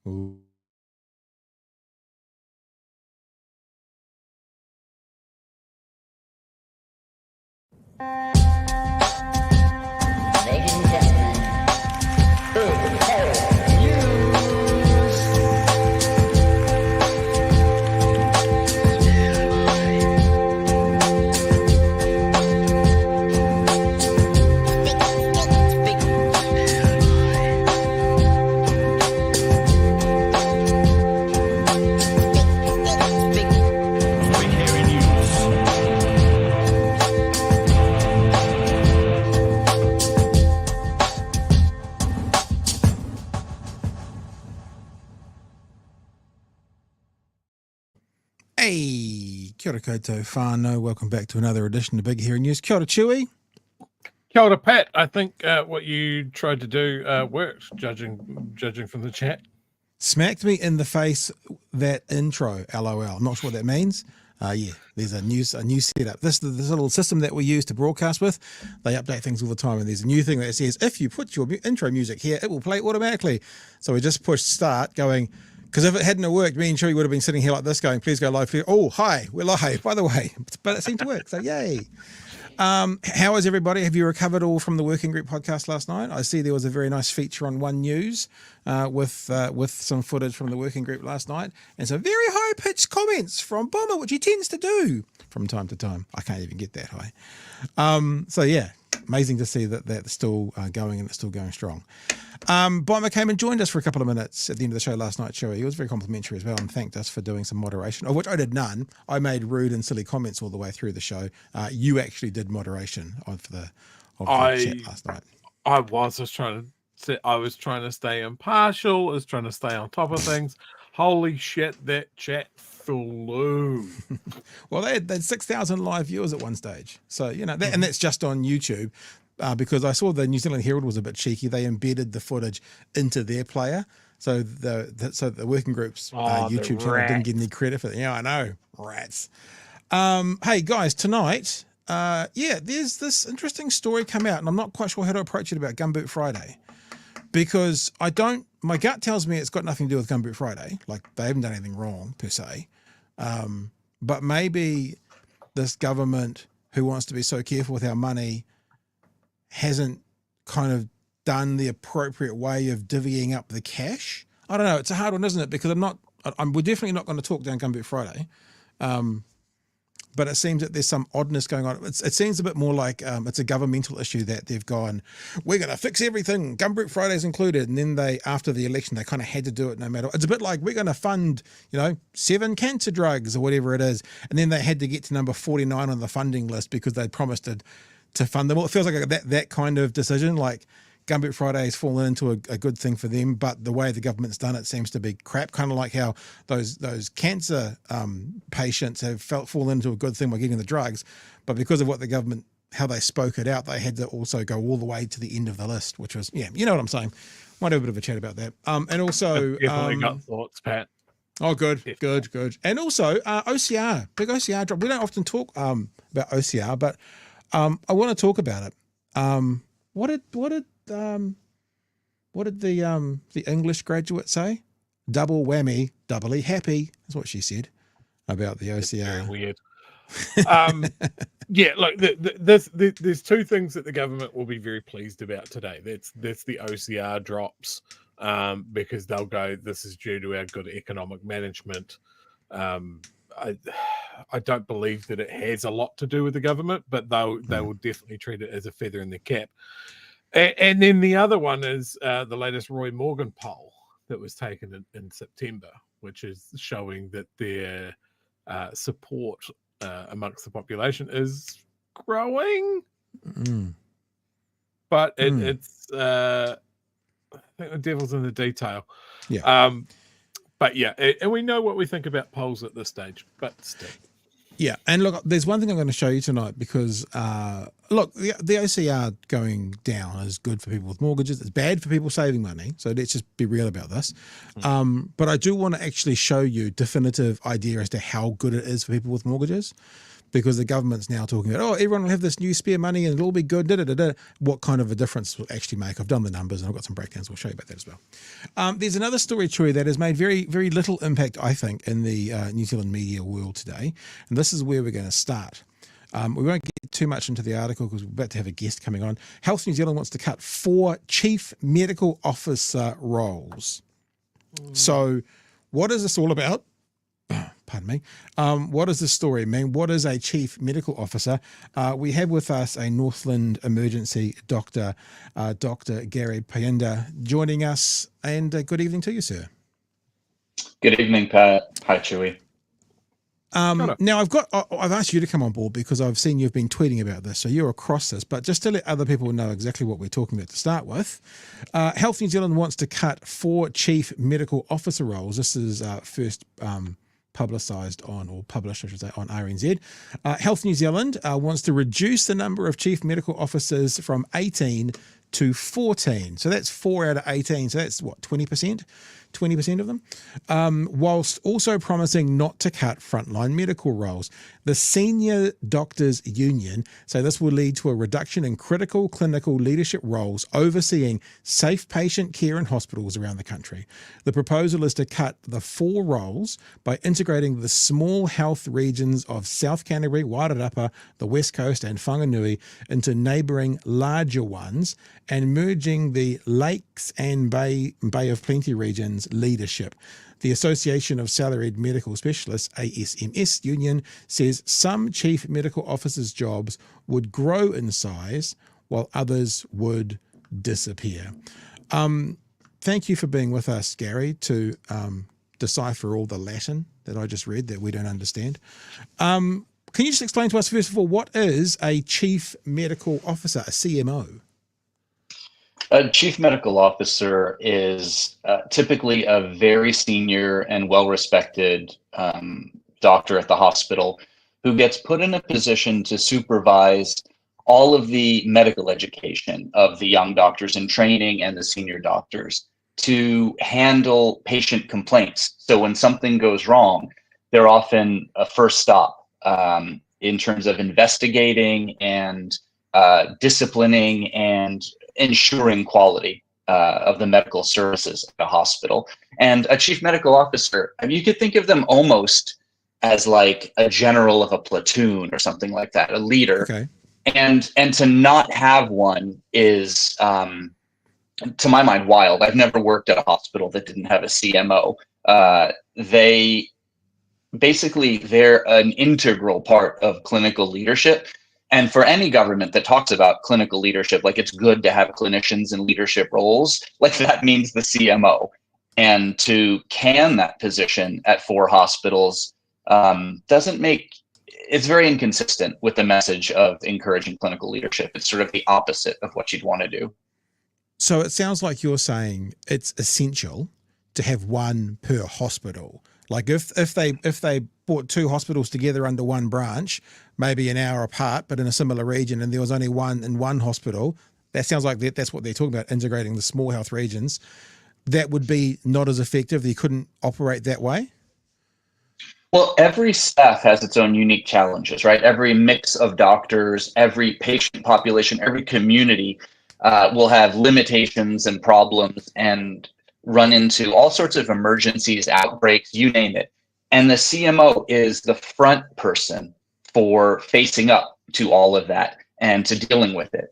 Ooh. Ladies and gentlemen, big terrible news. Hey, kia ora koutou whānau. Welcome back to another edition of Big Hearing News. Kia ora, Chewy. Kia ora, Pat. I think what you tried to do worked, judging from the chat. Smacked me in the face, that intro, LOL. I'm not sure what that means. Yeah, there's a new setup. This little system that we use to broadcast with, they update things all the time, and there's a new thing that says, if you put your intro music here, it will play automatically. So we just pushed start going, because if it hadn't worked, me and Chewy would have been sitting here like this going, please go live. Please. Oh, hi, we're live, by the way. But it seemed to work, so yay. How is everybody? Have you recovered all from the working group podcast last night? I see there was a very nice feature on One News with some footage from the working group last night and some very high-pitched comments from Bomber, which he tends to do from time to time. I can't even get that high. So yeah, amazing to see that that's still going and it's still going strong. Bomber came and joined us for a couple of minutes at the end of the show last night, Chewy. He was very complimentary as well and thanked us for doing some moderation, of which I did none. I made rude and silly comments all the way through the show. You actually did moderation of the chat last night. I was trying to stay impartial. I was trying to stay on top of things. Holy shit, that chat flew. Well, they had 6,000 live viewers at one stage. So, you know, and that's just on YouTube. Because I saw the New Zealand Herald was a bit cheeky. They embedded the footage into their player. So the working group's YouTube channel didn't get any credit for that. Yeah, I know. Rats. Hey, guys, tonight, there's this interesting story come out, and I'm not quite sure how to approach it about Gumboot Friday. Because my gut tells me it's got nothing to do with Gumboot Friday. Like, they haven't done anything wrong, per se. But maybe this government, who wants to be so careful with our money, hasn't kind of done the appropriate way of divvying up the cash. I don't know. It's a hard one, isn't it? Because we're definitely not going to talk down Gumboot Friday. But it seems that there's some oddness going on. It seems a bit more like it's a governmental issue that they've gone, we're going to fix everything, Gumboot Friday's included. And then after the election, they kind of had to do it no matter. It's a bit like, we're going to fund, 7 cancer drugs or whatever it is. And then they had to get to number 49 on the funding list because they promised to fund them all. It feels like that kind of decision, like Gumboot Friday has fallen into a good thing for them, but the way the government's done it seems to be crap, kind of like how those cancer patients have fallen into a good thing by getting the drugs, but because of what the government, how they spoke it out, they had to also go all the way to the end of the list, which was, yeah, you know what I'm saying. Might have a bit of a chat about that. And also... Definitely got thoughts, Pat. Oh, good. And also OCR, big OCR drop. We don't often talk about OCR, but I want to talk about it. What did the English graduate say? Double whammy, doubly happy. That's what she said about the OCR. Weird. Yeah, look, there's two things that the government will be very pleased about today. That's the OCR drops, because they'll go, this is due to our good economic management. I don't believe that it has a lot to do with the government, but they will definitely treat it as a feather in their cap. And then the other one is the latest Roy Morgan poll that was taken in September, which is showing that their support amongst the population is growing. But it's I think the devil's in the detail. Yeah. But yeah, and we know what we think about polls at this stage, but still. Yeah, and look, there's one thing I'm going to show you tonight because, look, the OCR going down is good for people with mortgages. It's bad for people saving money, so let's just be real about this. But I do want to actually show you definitive idea as to how good it is for people with mortgages, because the government's now talking about, oh, everyone will have this new spare money and it'll all be good. What kind of a difference will it actually make? I've done the numbers and I've got some breakdowns. We'll show you about that as well. There's another story, Troy, that has made very, very little impact, I think, in the New Zealand media world today. And this is where we're going to start. We won't get too much into the article because we're about to have a guest coming on. Health New Zealand wants to cut 4 chief medical officer roles. So what is this all about? Pardon me. What does this story mean? What is a chief medical officer? We have with us a Northland emergency doctor, Dr. Gary Payinda, joining us. And good evening to you, sir. Good evening, Pat. Hi, Chewy. Now I've asked you to come on board because I've seen you've been tweeting about this, so you're across this, but just to let other people know exactly what we're talking about to start with, Health New Zealand wants to cut 4 chief medical officer roles. This is first published, I should say, on RBNZ. Health New Zealand wants to reduce the number of chief medical officers from 18 to 14. So that's 4 out of 18. So that's what, 20%? 20% of them, whilst also promising not to cut frontline medical roles. The Senior Doctors Union say this will lead to a reduction in critical clinical leadership roles overseeing safe patient care in hospitals around the country. The proposal is to cut the 4 roles by integrating the small health regions of South Canterbury, Wairarapa, the West Coast and Whanganui into neighbouring larger ones and merging the Lakes and Bay of Plenty regions leadership. The Association of Salaried Medical Specialists, ASMS Union, says some chief medical officers' jobs would grow in size while others would disappear. Thank you for being with us, Gary, to decipher all the Latin that I just read that we don't understand. Can you just explain to us, first of all, what is a chief medical officer, a CMO? A chief medical officer is typically a very senior and well-respected doctor at the hospital who gets put in a position to supervise all of the medical education of the young doctors in training and the senior doctors to handle patient complaints. So when something goes wrong, they're often a first stop in terms of investigating and disciplining and ensuring quality of the medical services at a hospital. And a chief medical officer, I mean, you could think of them almost as like a general of a platoon or something like that, a leader. Okay. And to not have one is, to my mind, wild. I've never worked at a hospital that didn't have a CMO. They're an integral part of clinical leadership. And for any government that talks about clinical leadership, like it's good to have clinicians in leadership roles, like that means the CMO. And to can that position at 4 hospitals it's very inconsistent with the message of encouraging clinical leadership. It's sort of the opposite of what you'd want to do. So it sounds like you're saying it's essential to have one per hospital. Like if they brought 2 hospitals together under one branch, maybe an hour apart, but in a similar region, and there was only one in one hospital, that sounds like that's what they're talking about, integrating the small health regions. That would be not as effective. They couldn't operate that way. Well, every staff has its own unique challenges, right? Every mix of doctors, every patient population, every community will have limitations and problems and run into all sorts of emergencies, outbreaks, you name it. And the CMO is the front person for facing up to all of that and to dealing with it.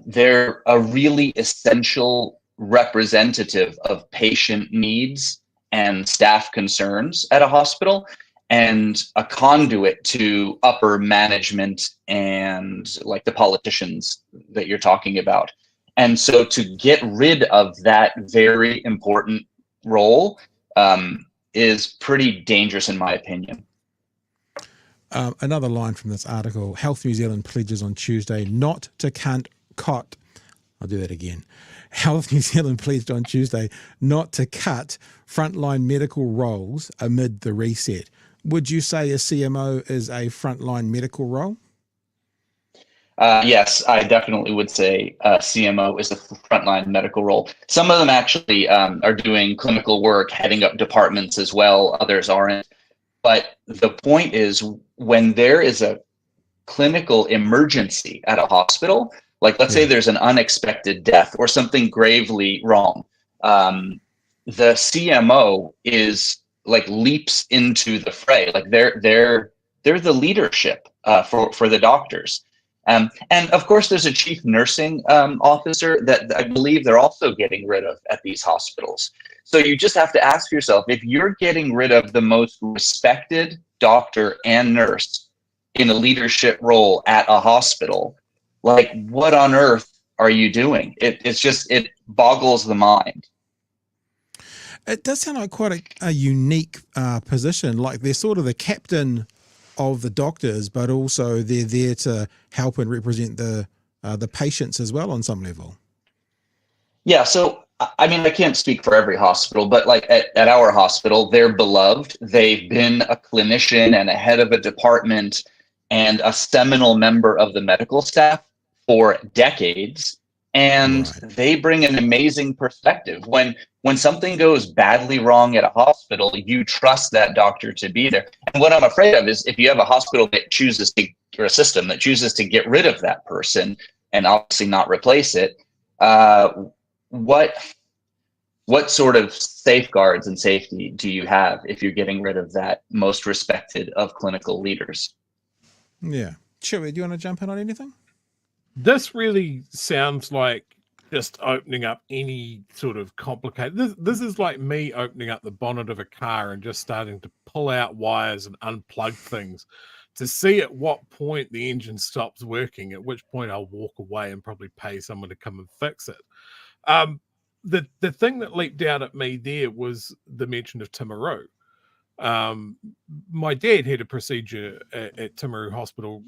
They're a really essential representative of patient needs and staff concerns at a hospital, and a conduit to upper management and like the politicians that you're talking about. And so to get rid of that very important role is pretty dangerous in my opinion. Another line from this article, Health New Zealand pledges on Tuesday not to cut. I'll do that again. Health New Zealand pledged on Tuesday not to cut frontline medical roles amid the reset. Would you say a CMO is a frontline medical role? Yes, I definitely would say CMO is a frontline medical role. Some of them actually are doing clinical work, heading up departments as well. Others aren't. But the point is, when there is a clinical emergency at a hospital, like let's say there's an unexpected death or something gravely wrong, the CMO is like leaps into the fray. Like they're the leadership for the doctors. And of course, there's a chief nursing officer that I believe they're also getting rid of at these hospitals. So you just have to ask yourself, if you're getting rid of the most respected doctor and nurse in a leadership role at a hospital, like what on earth are you doing? It boggles the mind. It does sound like quite a unique position. Like they're sort of the captain of the doctors, but also they're there to help and represent the patients as well on some level. Yeah, so I mean, I can't speak for every hospital, but like at our hospital, they're beloved. They've been a clinician and a head of a department and a seminal member of the medical staff for decades. And they bring an amazing perspective. When something goes badly wrong at a hospital, you trust that doctor to be there. And what I'm afraid of is if you have a hospital that chooses to, or a system that chooses to get rid of that person and obviously not replace it, what sort of safeguards and safety do you have if you're getting rid of that most respected of clinical leaders? Yeah. Chewy, do you want to jump in on anything? This really sounds like just opening up any sort of complicated. This is like me opening up the bonnet of a car and just starting to pull out wires and unplug things to see at what point the engine stops working, at which point I'll walk away and probably pay someone to come and fix it. The thing that leaped out at me there was the mention of Timaru. My dad had a procedure at Timaru Hospital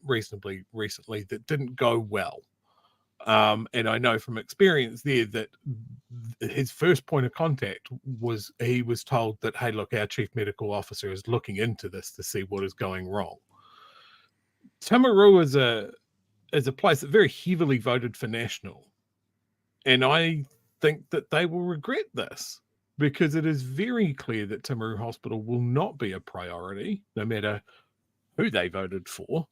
reasonably recently that didn't go well. And I know from experience there that his first point of contact was he was told that, hey, look, our chief medical officer is looking into this to see what is going wrong. Timaru is a place that very heavily voted for national. And I think that they will regret this, because it is very clear that Timaru Hospital will not be a priority, no matter who they voted for.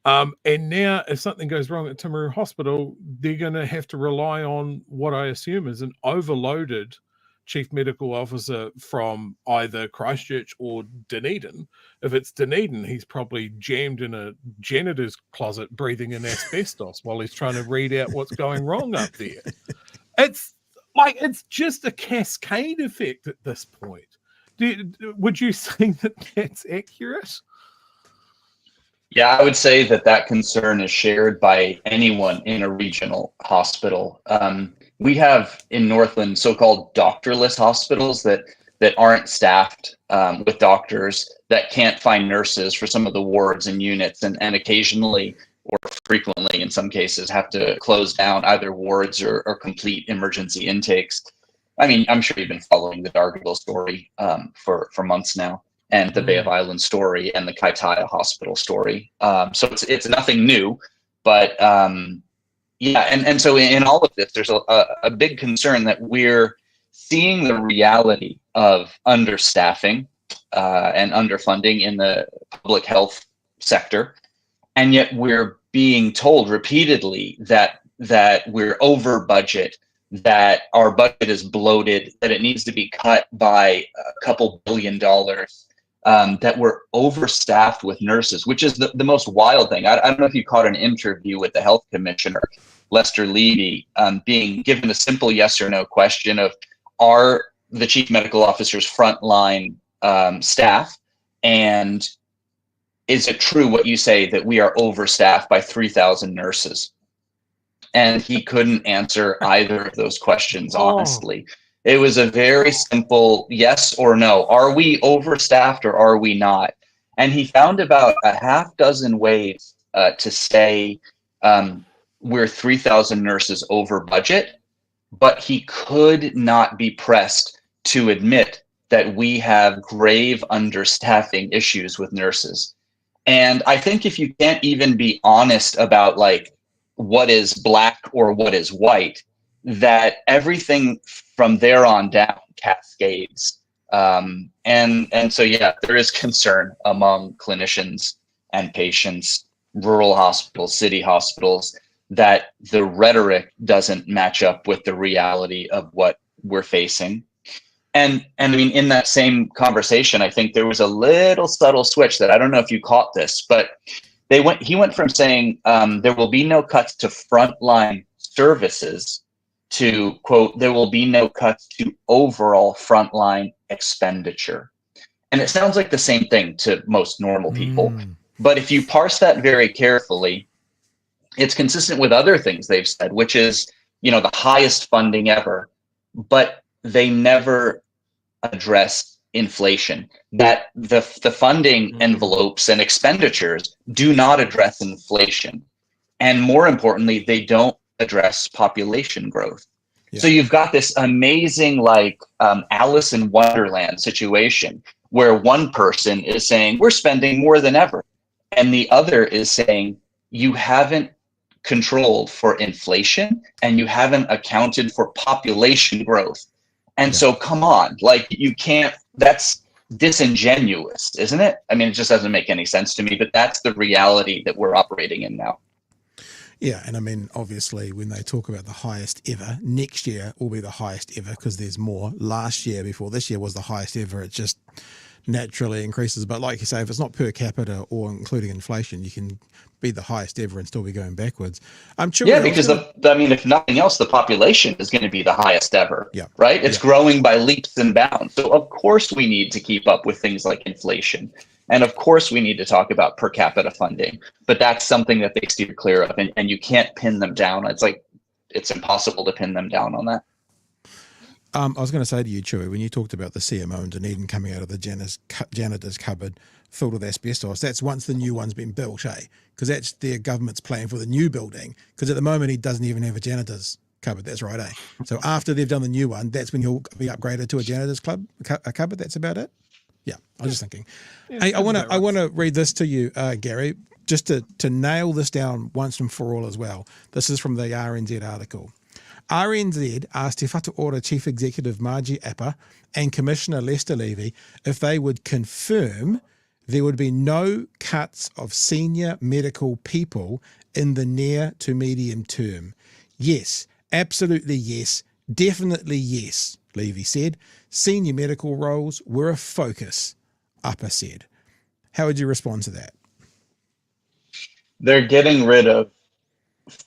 And now if something goes wrong at Timaru Hospital, they're going to have to rely on what I assume is an overloaded chief medical officer from either Christchurch or Dunedin. If it's Dunedin, he's probably jammed in a janitor's closet breathing in asbestos while he's trying to read out what's going wrong up there. It's just a cascade effect at this point. Would you say that that's accurate? Yeah, I would say that concern is shared by anyone in a regional hospital. We have in Northland so-called doctorless hospitals that aren't staffed with doctors, that can't find nurses for some of the wards and units, and occasionally or frequently in some cases have to close down either wards or complete emergency intakes. I mean, I'm sure you've been following the Dargaville story for months now, and the Bay of Islands story and the Kaitaia Hospital story. So it's nothing new, but yeah, and so in all of this, there's a big concern that we're seeing the reality of understaffing and underfunding in the public health sector. And yet we're being told repeatedly that we're over budget, that our budget is bloated, that it needs to be cut by a couple $2 billion, that we're overstaffed with nurses, which is the most wild thing. I don't know if you caught an interview with the health commissioner, Lester Levy, being given a simple yes or no question of, are the chief medical officer's frontline staff, and is it true what you say that we are overstaffed by 3,000 nurses? And he couldn't answer either of those questions, honestly. It was a very simple yes or no. Are we overstaffed or are we not? And he found about a half dozen ways to say we're 3,000 nurses over budget, but he could not be pressed to admit that we have grave understaffing issues with nurses. And I think if you can't even be honest about like what is black or what is white, that everything from there on down cascades. And so, yeah, there is concern among clinicians and patients, rural hospitals, city hospitals, that the rhetoric doesn't match up with the reality of what we're facing. And I mean, in that same conversation, I think there was a little subtle switch that I don't know if you caught this, but he went from saying there will be no cuts to frontline services to, quote, there will be no cuts to overall frontline expenditure. And it sounds like the same thing to most normal people. But if you parse that very carefully, it's consistent with other things they've said, which is, the highest funding ever, but they never address inflation. That the funding envelopes and expenditures do not address inflation. And more importantly, they don't address population growth. Yeah. So you've got this amazing, Alice in Wonderland situation where one person is saying, we're spending more than ever. And the other is saying, you haven't controlled for inflation and you haven't accounted for population growth. And so come on, you can't, that's disingenuous, isn't it? I mean, it just doesn't make any sense to me, but that's the reality that we're operating in now. Yeah, and I mean, obviously, when they talk about the highest ever, next year will be the highest ever because there's more. Last year, before this year, was the highest ever. It just naturally increases. But like you say, if it's not per capita or including inflation, you can be the highest ever and still be going backwards. I'm sure. Yeah, because if nothing else, the population is going to be the highest ever. Yeah. Right. It's growing by leaps and bounds. So of course we need to keep up with things like inflation. And of course we need to talk about per capita funding, but that's something that they steer clear of, and you can't pin them down. It's impossible to pin them down on that. I was going to say to you, Chewy, when you talked about the CMO in Dunedin coming out of the janitor's cupboard filled with asbestos, that's once the new one's been built, eh? Because that's their government's plan for the new building. Because at the moment he doesn't even have a janitor's cupboard. That's right, eh? So after they've done the new one, that's when he'll be upgraded to a janitor's cupboard. That's about it. Yeah, I was just thinking. Yeah, hey, I want to read this to you, Gary, just to nail this down once and for all as well. This is from the RNZ article. RNZ asked Te Whatu Ora Chief Executive Margie Apper and Commissioner Lester Levy if they would confirm there would be no cuts of senior medical people in the near to medium term. Yes, absolutely yes, definitely yes, Levy said. Senior medical roles were a focus, Apper said. How would you respond to that? They're getting rid of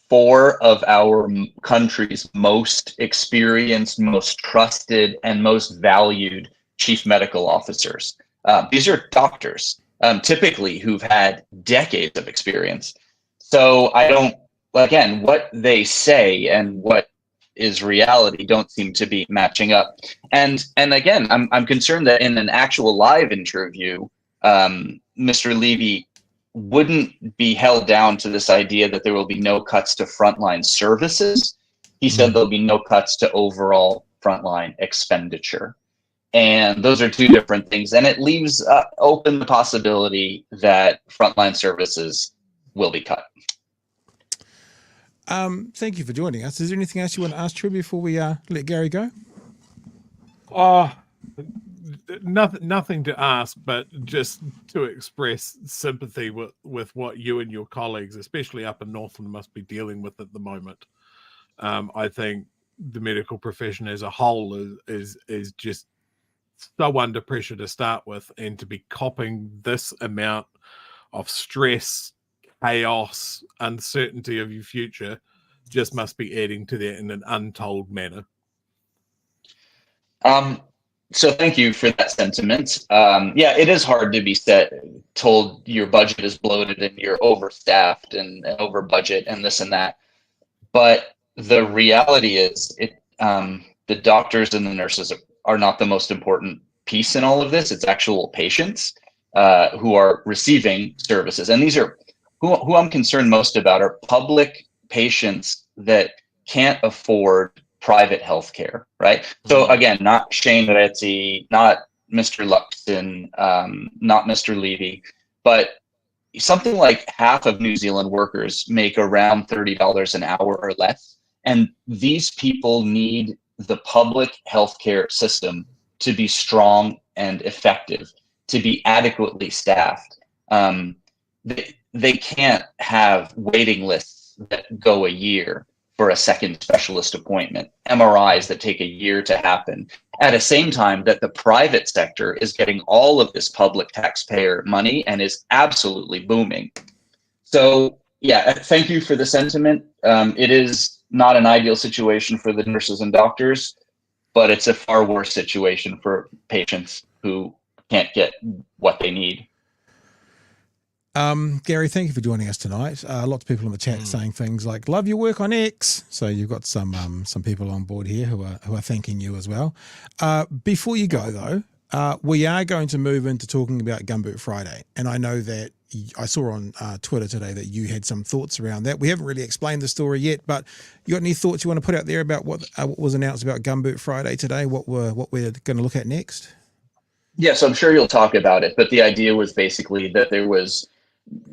4 of our country's most experienced, most trusted, and most valued chief medical officers. These are doctors, typically who've had decades of experience. So again, what they say and what is reality don't seem to be matching up. And again, I'm concerned that in an actual live interview, Mr. Levy wouldn't be held down to this idea that there will be no cuts to frontline services. He said there'll be no cuts to overall frontline expenditure. And those are 2 different things. And it leaves open the possibility that frontline services will be cut. Thank you for joining us. Is there anything else you want to ask, True, before we let Gary go? Nothing to ask, but just to express sympathy with what you and your colleagues, especially up in Northland, must be dealing with at the moment. I think the medical profession as a whole is just so under pressure to start with, and to be copping this amount of stress, chaos, uncertainty of your future just must be adding to that in an untold manner. So thank you for that sentiment. Yeah, it is hard to be told your budget is bloated and you're overstaffed and over budget and this and that. But the reality is the doctors and the nurses are not the most important piece in all of this. It's actual patients who are receiving services. And these are who I'm concerned most about are public patients that can't afford private healthcare, right? So again, not Shane Retzi, not Mr. Luxton, not Mr. Levy, but something like half of New Zealand workers make around $30 an hour or less. And these people need the public healthcare system to be strong and effective, to be adequately staffed, they can't have waiting lists that go a year for a second specialist appointment, MRIs that take a year to happen, at the same time that the private sector is getting all of this public taxpayer money and is absolutely booming. So yeah, thank you for the sentiment. It is not an ideal situation for the nurses and doctors, but it's a far worse situation for patients who can't get what they need. Gary, thank you for joining us tonight. Lots of people in the chat saying things like "Love your work on X." So you've got some people on board here who are thanking you as well. Before you go though, we are going to move into talking about Gumboot Friday, and I know that I saw on Twitter today that you had some thoughts around that. We haven't really explained the story yet, but you got any thoughts you want to put out there about what was announced about Gumboot Friday today? What we're going to look at next? Yes, I'm sure you'll talk about it, but the idea was basically that there was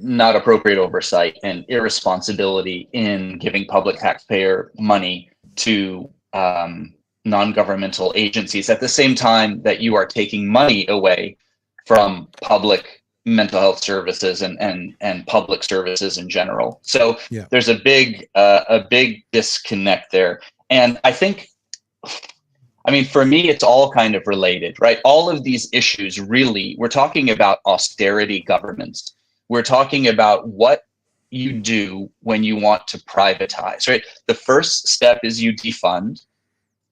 not appropriate oversight and irresponsibility in giving public taxpayer money to non-governmental agencies at the same time that you are taking money away from public mental health services and public services in general. So yeah, there's a big disconnect there. And I think, I mean, for me, it's all kind of related, right? All of these issues really, we're talking about austerity governments. We're talking about what you do when you want to privatize, right? The first step is you defund,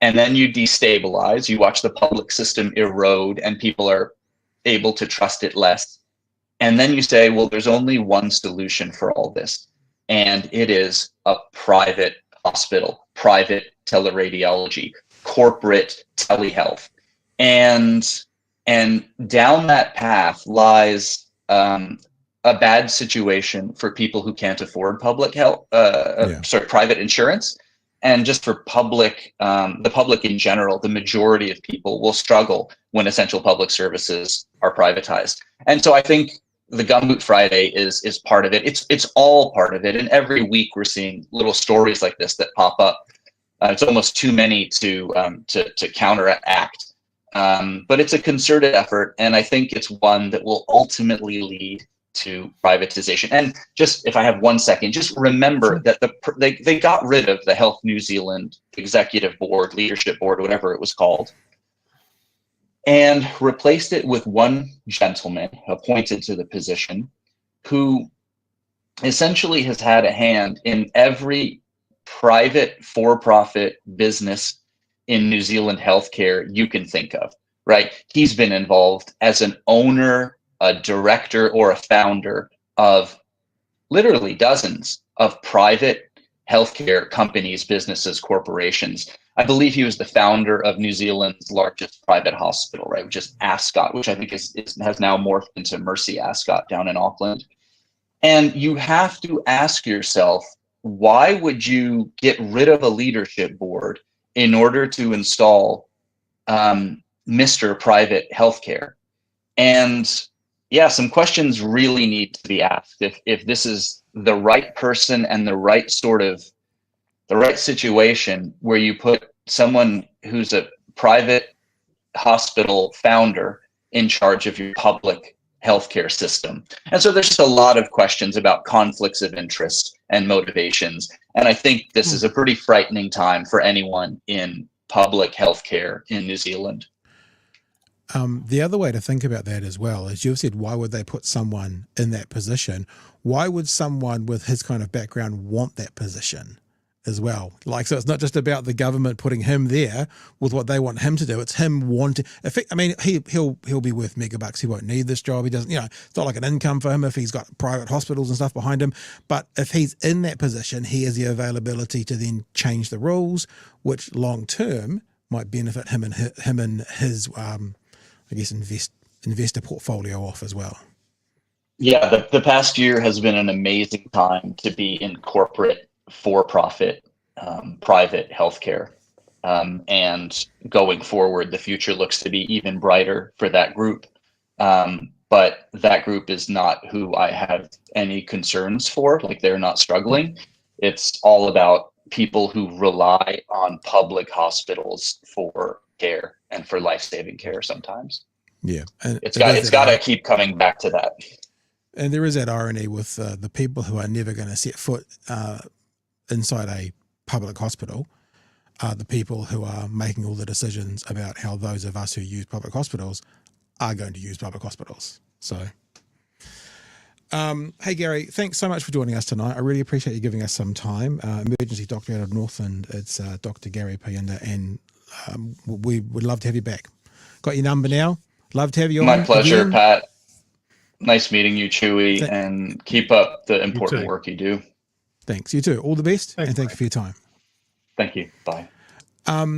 and then you destabilize. You watch the public system erode, and people are able to trust it less. And then you say, well, there's only one solution for all this, and it is a private hospital, private teleradiology, corporate telehealth. And down that path lies a bad situation for people who can't afford public health, private insurance, and just for the public in general. The majority of people will struggle when essential public services are privatized. And so I think the Gumboot Friday is part of it. It's all part of it. And every week we're seeing little stories like this that pop up. It's almost too many to counteract. But it's a concerted effort, and I think it's one that will ultimately lead to privatization. And just, if I have 1 second, just remember that they got rid of the Health New Zealand Executive Board, Leadership Board, whatever it was called, and replaced it with one gentleman appointed to the position who essentially has had a hand in every private for-profit business in New Zealand healthcare you can think of, right? He's been involved as an owner, a director, or a founder of literally dozens of private healthcare companies, businesses, corporations. I believe he was the founder of New Zealand's largest private hospital, right, which is Ascot, which I think has now morphed into Mercy Ascot down in Auckland. And you have to ask yourself, why would you get rid of a leadership board in order to install Mr. Private Healthcare? And yeah, some questions really need to be asked. If this is the right person and the right situation where you put someone who's a private hospital founder in charge of your public healthcare system. And so there's just a lot of questions about conflicts of interest and motivations. And I think this is a pretty frightening time for anyone in public healthcare in New Zealand. The other way to think about that as well is, you've said, why would they put someone in that position? Why would someone with his kind of background want that position as well? Like, so it's not just about the government putting him there with what they want him to do. It's him wanting, I mean, he'll be worth megabucks. He won't need this job. He doesn't, it's not like an income for him if he's got private hospitals and stuff behind him. But if he's in that position, he has the availability to then change the rules, which long term might benefit him and his I guess, investor portfolio off as well. Yeah, the past year has been an amazing time to be in corporate, for-profit, private healthcare. And going forward, the future looks to be even brighter for that group. But that group is not who I have any concerns for. Like, they're not struggling. It's all about people who rely on public hospitals for care and for life-saving care sometimes. Yeah, and It's got to keep coming back to that. And there is that irony with the people who are never going to set foot inside a public hospital are the people who are making all the decisions about how those of us who use public hospitals are going to use public hospitals. So, hey, Gary, thanks so much for joining us tonight. I really appreciate you giving us some time. Emergency doctor out of Northland, it's Dr. Gary Payinda, and we would love to have you back. Got your number now. Love to have you on. My pleasure, again. Pat. Nice meeting you, Chewy, and keep up the important work you do. Thanks. You too. All the best, and thank you for your time. Thank you. Bye.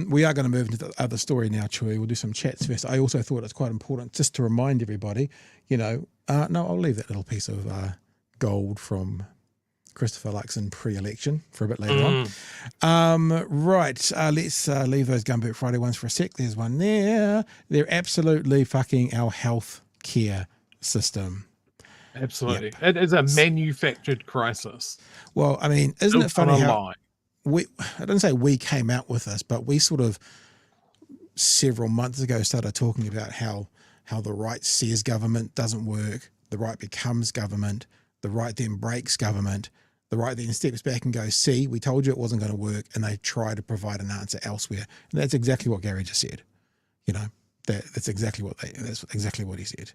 We are going to move into the other story now, Chewy. We'll do some chats first. I also thought it's quite important just to remind everybody, no, I'll leave that little piece of gold from Christopher Luxon pre-election for a bit later on. Right, let's leave those Gumboot Friday ones for a sec. There's one there. They're absolutely fucking our health care system. Absolutely. Yep. It is a manufactured crisis. Well, I mean, isn't it funny how I don't say we came out with this, but we sort of several months ago started talking about how the right says government doesn't work, the right becomes government, the right then breaks government, the right then steps back and goes, see, we told you it wasn't going to work, and they try to provide an answer elsewhere. And that's exactly what Gary just said. That's exactly what he said.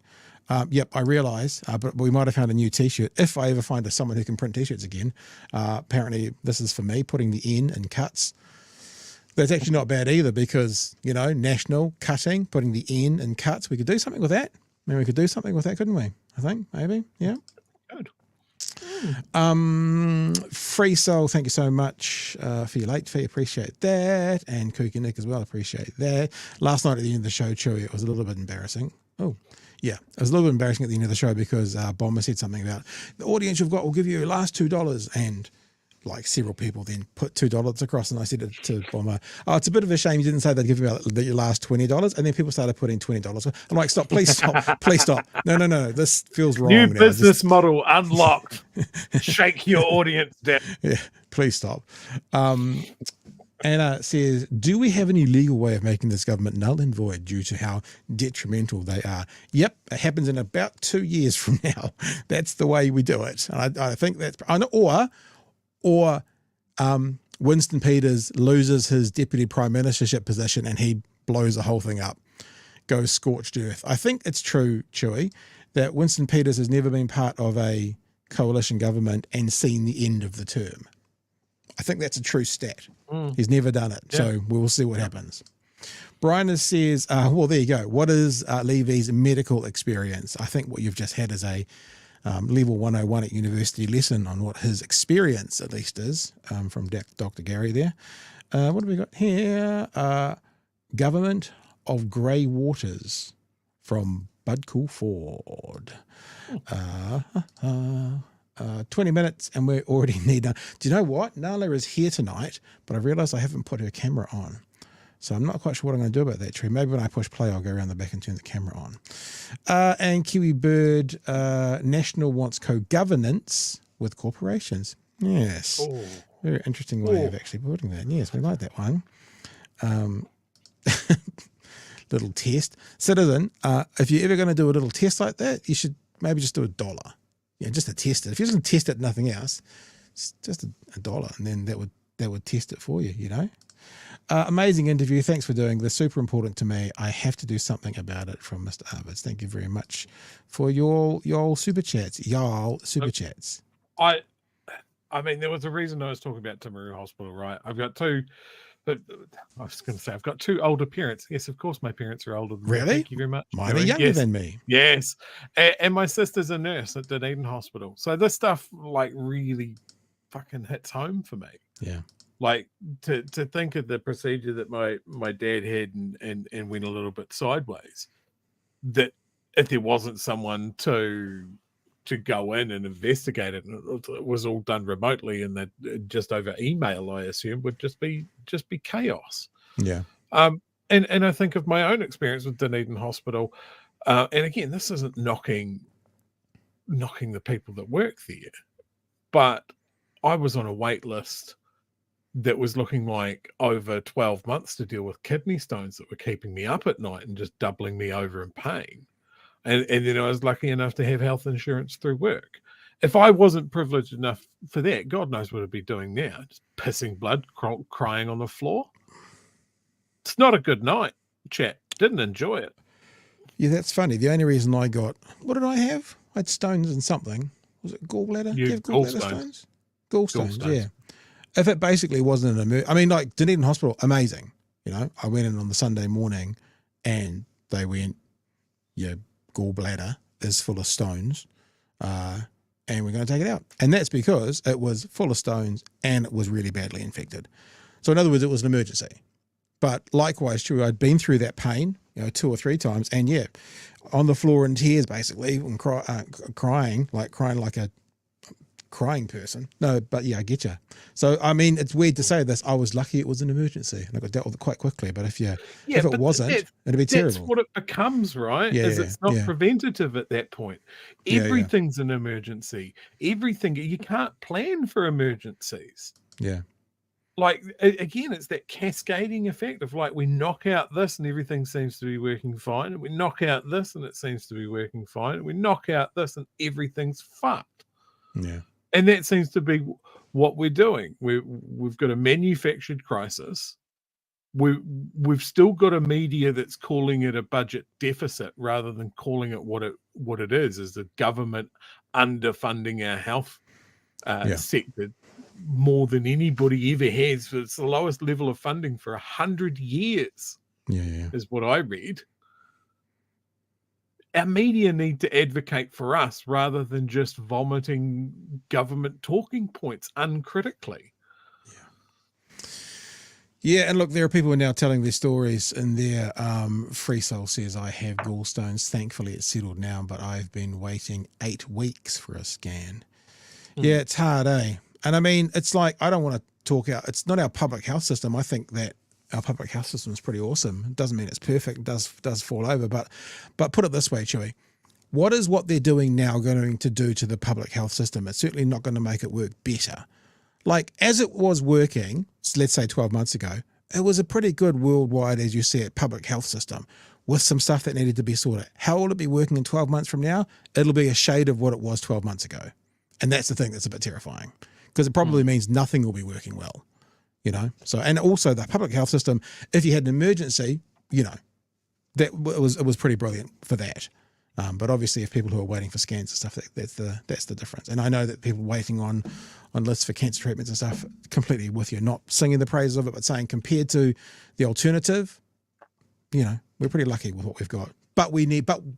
Yep, I realise, but we might have found a new T-shirt. If I ever find someone who can print T-shirts again, apparently this is for me, putting the N in cuts. That's actually not bad either because, national cutting, putting the N in cuts, we could do something with that. Maybe we could do something with that, couldn't we? I think, maybe, yeah. Good. Free Soul, thank you so much for your late fee, appreciate that, and Kooky Nick as well, appreciate that. Last night at the end of the show, Chewy, it was a little bit embarrassing. Oh, yeah, it was a little bit embarrassing at the end of the show because Bomber said something about the audience you've got will give you your last $2, and like several people then put $2 across, and I said it to Bomber, oh, it's a bit of a shame you didn't say they'd give you your last $20, and then people started putting $20. I'm like, stop, please stop, please stop. No, this feels wrong. New business model unlocked. Shake your audience down. Yeah, please stop. Anna says, do we have any legal way of making this government null and void due to how detrimental they are? Yep, it happens in about 2 years from now. That's the way we do it. And I think that's, or Winston Peters loses his deputy prime ministership position and he blows the whole thing up, goes scorched earth. I think it's true, Chewy, that Winston Peters has never been part of a coalition government and seen the end of the term. I think that's a true stat. He's never done it. Yeah. So we'll see what happens. Brian says, well, there you go. What is Levy's medical experience? I think what you've just had is a level 101 at university lesson on what his experience at least is from Dr. Gary there. What have we got here? Government of Grey Waters from Budcool Ford. 20 minutes and we already need do you know what? Nala is here tonight, but I realised I haven't put her camera on. So I'm not quite sure what I'm going to do about that, Tree. Maybe when I push play, I'll go around the back and turn the camera on. And Kiwi Bird, National wants co-governance with corporations. Yes. Ooh. Very interesting way of actually putting that. Yes, we like that one. Little test. Citizen, if you're ever going to do a little test like that, you should maybe just do $1. Yeah, just to test it. If you just test it, nothing else, it's just $1, and then that would test it for you, Amazing interview. Thanks for doing this. Super important to me. I have to do something about it from Mr. Arvids. Thank you very much for your super chats. Y'all super chats. I mean, there was a reason I was talking about Timaru Hospital, right? I've got two. But I was going to say, I've got two older parents. Yes, of course, my parents are older than me. Really? Thank you very much. Mine are younger than me. Yes. And my sister's a nurse at Dunedin Hospital. So this stuff, really fucking hits home for me. Yeah. To think of the procedure that my dad had and went a little bit sideways, that if there wasn't someone to go in and investigate it, and it was all done remotely and that just over email, I assume, would just be chaos. Yeah. And I think of my own experience with Dunedin Hospital, and again, this isn't knocking the people that work there, but I was on a wait list that was looking like over 12 months to deal with kidney stones that were keeping me up at night and just doubling me over in pain. And then I was lucky enough to have health insurance through work. If I wasn't privileged enough for that, God knows what I'd be doing now. Just pissing blood, crying on the floor. It's not a good night, chat. Didn't enjoy it. Yeah, that's funny. The only reason I got, what did I have? I had stones and something. Was it gallbladder? Do you have gallbladder stones? Gallstones, yeah. If it basically wasn't an emergency, I mean, like Dunedin Hospital, amazing. You know, I went in on the Sunday morning and they went, your gallbladder is full of stones. And we're going to take it out. And that's because it was full of stones and it was really badly infected. So in other words, it was an emergency. But likewise, true, I'd been through that pain, 2 or 3 times, and yeah, on the floor in tears basically, and crying like a crying person. No, but yeah, I get you. So I mean, it's weird to say this. I was lucky it was an emergency, and I got dealt with it quite quickly. But if it wasn't, it'd be terrible. That's what it becomes, right? It's not preventative at that point. Everything's an emergency. Everything, you can't plan for emergencies. Yeah. Like, again, it's that cascading effect of like, we knock out this and everything seems to be working fine. And we knock out this and it seems to be working fine. And we knock out this and everything's fucked. Yeah. And that seems to be what we're doing. We've got a manufactured crisis. We've still got a media that's calling it a budget deficit rather than calling it what it is the government underfunding our health sector more than anybody ever has. It's the lowest level of funding for 100 years. Is what I read. Our media need to advocate for us rather than just vomiting government talking points uncritically. Yeah, and look, there are people who are now telling their stories in there. Free Soul says, I have gallstones. Thankfully, it's settled now, but I've been waiting 8 weeks for a scan. Yeah, it's hard, eh? And I mean, it's like, I don't want to talk out. It's not our public health system. I think that our public health system is pretty awesome. It doesn't mean it's perfect. It does fall over. But put it this way, Chewy. What is what they're doing now going to do to the public health system? It's certainly not going to make it work better. Like, as it was working, let's say 12 months ago, it was a pretty good worldwide, as you said, public health system with some stuff that needed to be sorted. How will it be working in 12 months from now? It'll be a shade of what it was 12 months ago. And that's the thing that's a bit terrifying, because it probably means nothing will be working well, So, and also the public health system, if you had an emergency, that it was pretty brilliant for that. But obviously, if people who are waiting for scans and stuff, that's the difference. And I know that people waiting on lists for cancer treatments and stuff, completely with you, not singing the praises of it, but saying compared to the alternative, we're pretty lucky with what we've got. But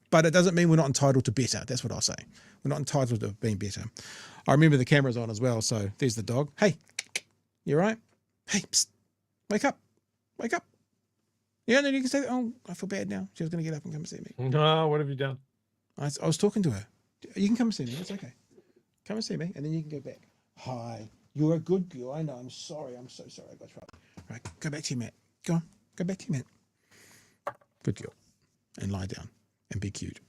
but it doesn't mean we're not entitled to better. That's what I'll say. We're not entitled to being better. I remember the camera's on as well. So there's the dog. Hey, you all right? Hey, psst, wake up. Yeah, and then you can say, oh, I feel bad now. She was going to get up and come and see me. No, what have you done? I was talking to her. You can come and see me. It's okay. Come and see me, and then you can go back. Hi, you're a good girl. I know. I'm sorry. I'm so sorry. I got trouble. Right, go back to your mat. Go on. Go back to your mat. Good girl. And lie down and be cute.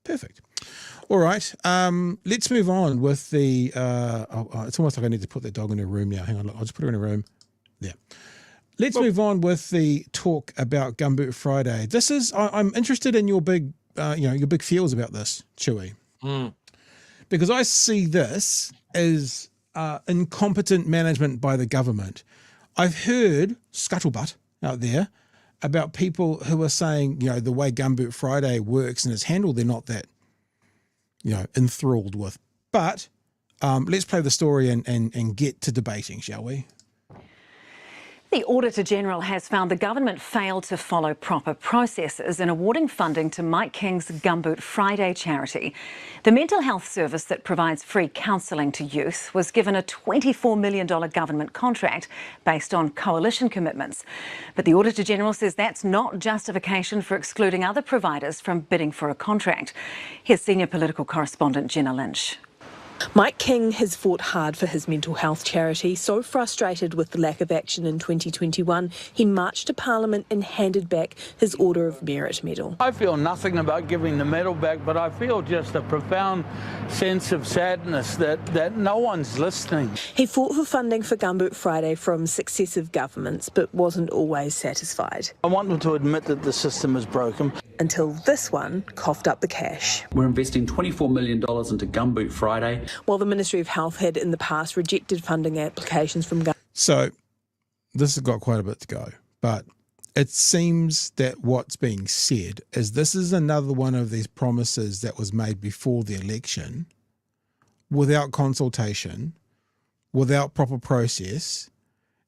Perfect. All right. Let's move on with the. It's almost like I need to put the dog in a room now. Hang on. Look, I'll just put her in a room. Yeah. Let's move on with the talk about Gumboot Friday. This is. I'm interested in your big. Your big feels about this, Chewy. Because I see this as incompetent management by the government. I've heard scuttlebutt out there about people who are saying, the way Gumboot Friday works and is handled, they're not that, enthralled with. But let's play the story and get to debating, shall we? The Auditor-General has found the government failed to follow proper processes in awarding funding to Mike King's Gumboot Friday charity. The mental health service that provides free counselling to youth was given a $24 million government contract based on coalition commitments. But the Auditor-General says that's not justification for excluding other providers from bidding for a contract. Here's senior political correspondent Jenna Lynch. Mike King has fought hard for his mental health charity, so frustrated with the lack of action in 2021, he marched to Parliament and handed back his Order of Merit medal. I feel nothing about giving the medal back, but I feel just a profound sense of sadness that no one's listening. He fought for funding for Gumboot Friday from successive governments, but wasn't always satisfied. I want them to admit that the system is broken. Until this one coughed up the cash. We're investing $24 million into Gumboot Friday. While the Ministry of Health had in the past rejected funding applications from government. So this has got quite a bit to go, but it seems that what's being said is this is another one of these promises that was made before the election without consultation, without proper process,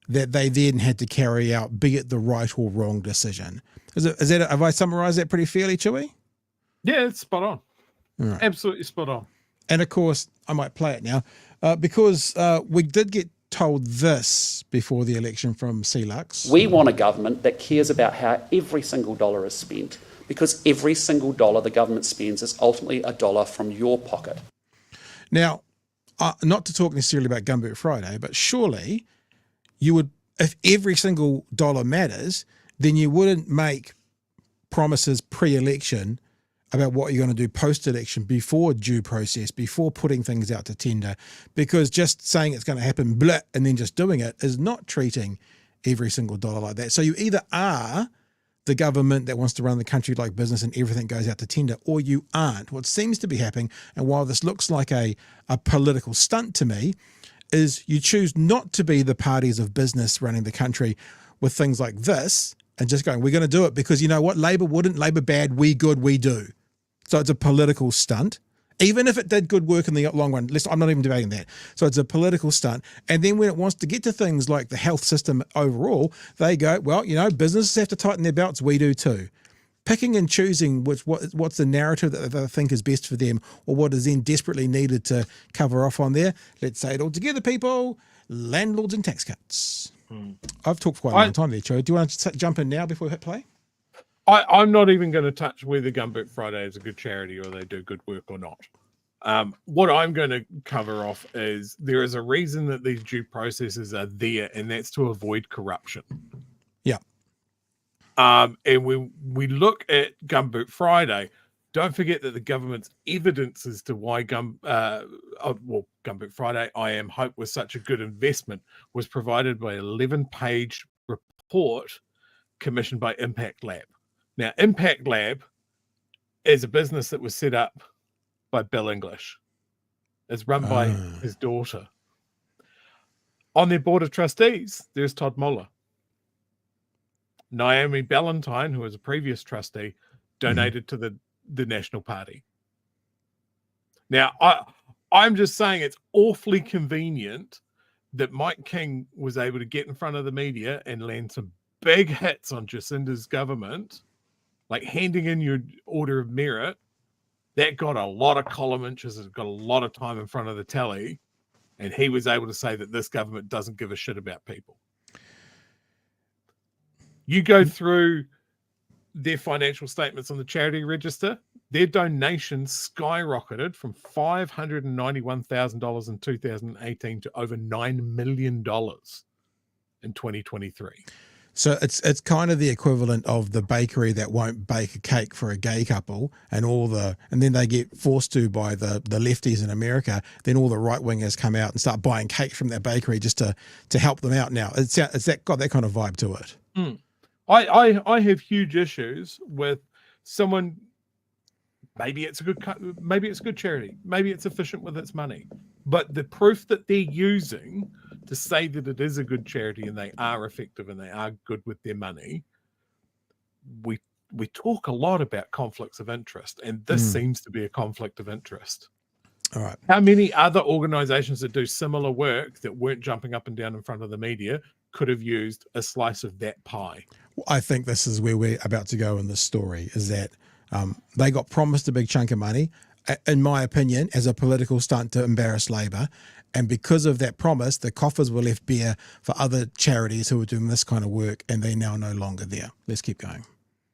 that they then had to carry out, be it the right or wrong decision. Have I summarised that pretty fairly, Chewy? Yeah, it's spot on. Right. Absolutely spot on. And of course, I might play it now because we did get told this before the election from CLux. We want a government that cares about how every single dollar is spent, because every single dollar the government spends is ultimately a dollar from your pocket. Now, not to talk necessarily about Gumboot Friday, but surely you would, if every single dollar matters, then you wouldn't make promises pre-election about what you're going to do post-election before due process, before putting things out to tender, because just saying it's going to happen blah, and then just doing it is not treating every single dollar like that. So you either are the government that wants to run the country like business and everything goes out to tender, or you aren't. What seems to be happening, and while this looks like a political stunt to me, is you choose not to be the parties of business running the country with things like this and just going, we're going to do it because you know what? Labor wouldn't, Labor bad, we good, we do. So it's a political stunt, even if it did good work in the long run. I'm not even debating that. So it's a political stunt. And then when it wants to get to things like the health system overall, they go, well, you know, businesses have to tighten their belts. We do too. Picking and choosing what's the narrative that they think is best for them or what is then desperately needed to cover off on there. Let's say it all together, people. Landlords and tax cuts. I've talked for quite a long time there, Joe. Do you want to jump in now before we hit play? I'm not even going to touch whether Gumboot Friday is a good charity or they do good work or not. What I'm going to cover off is there is a reason that these due processes are there, and that's to avoid corruption. Yeah. And we look at Gumboot Friday. Don't forget that the government's evidence as to why Gumboot Friday, I Am Hope, was such a good investment was provided by an 11-page report commissioned by Impact Lab. Now, Impact Lab is a business that was set up by Bill English. It's run by his daughter. On their board of trustees, there's Todd Muller. Naomi Ballantyne, who was a previous trustee, donated to the National Party. Now, I'm just saying it's awfully convenient that Mike King was able to get in front of the media and land some big hits on Jacinda's government, like handing in your Order of Merit. That got a lot of column inches. It got a lot of time in front of the telly. And he was able to say that this government doesn't give a shit about people. You go through their financial statements on the charity register, their donations skyrocketed from $591,000 in 2018 to over $9 million in 2023. So it's kind of the equivalent of the bakery that won't bake a cake for a gay couple and then they get forced to by the lefties in America. Then all the right wingers come out and start buying cake from that bakery just to help them out. Now it's got that kind of vibe to it. I have huge issues with someone. Maybe it's a good charity. Maybe it's efficient with its money, but the proof that they're using to say that it is a good charity and they are effective and they are good with their money, we talk a lot about conflicts of interest, and this seems to be a conflict of interest. All right. How many other organizations that do similar work that weren't jumping up and down in front of the media could have used a slice of that pie? I think this is where we're about to go in this story, is that they got promised a big chunk of money, in my opinion, as a political stunt to embarrass Labor. And because of that promise, the coffers were left bare for other charities who were doing this kind of work, and they're now no longer there. Let's keep going.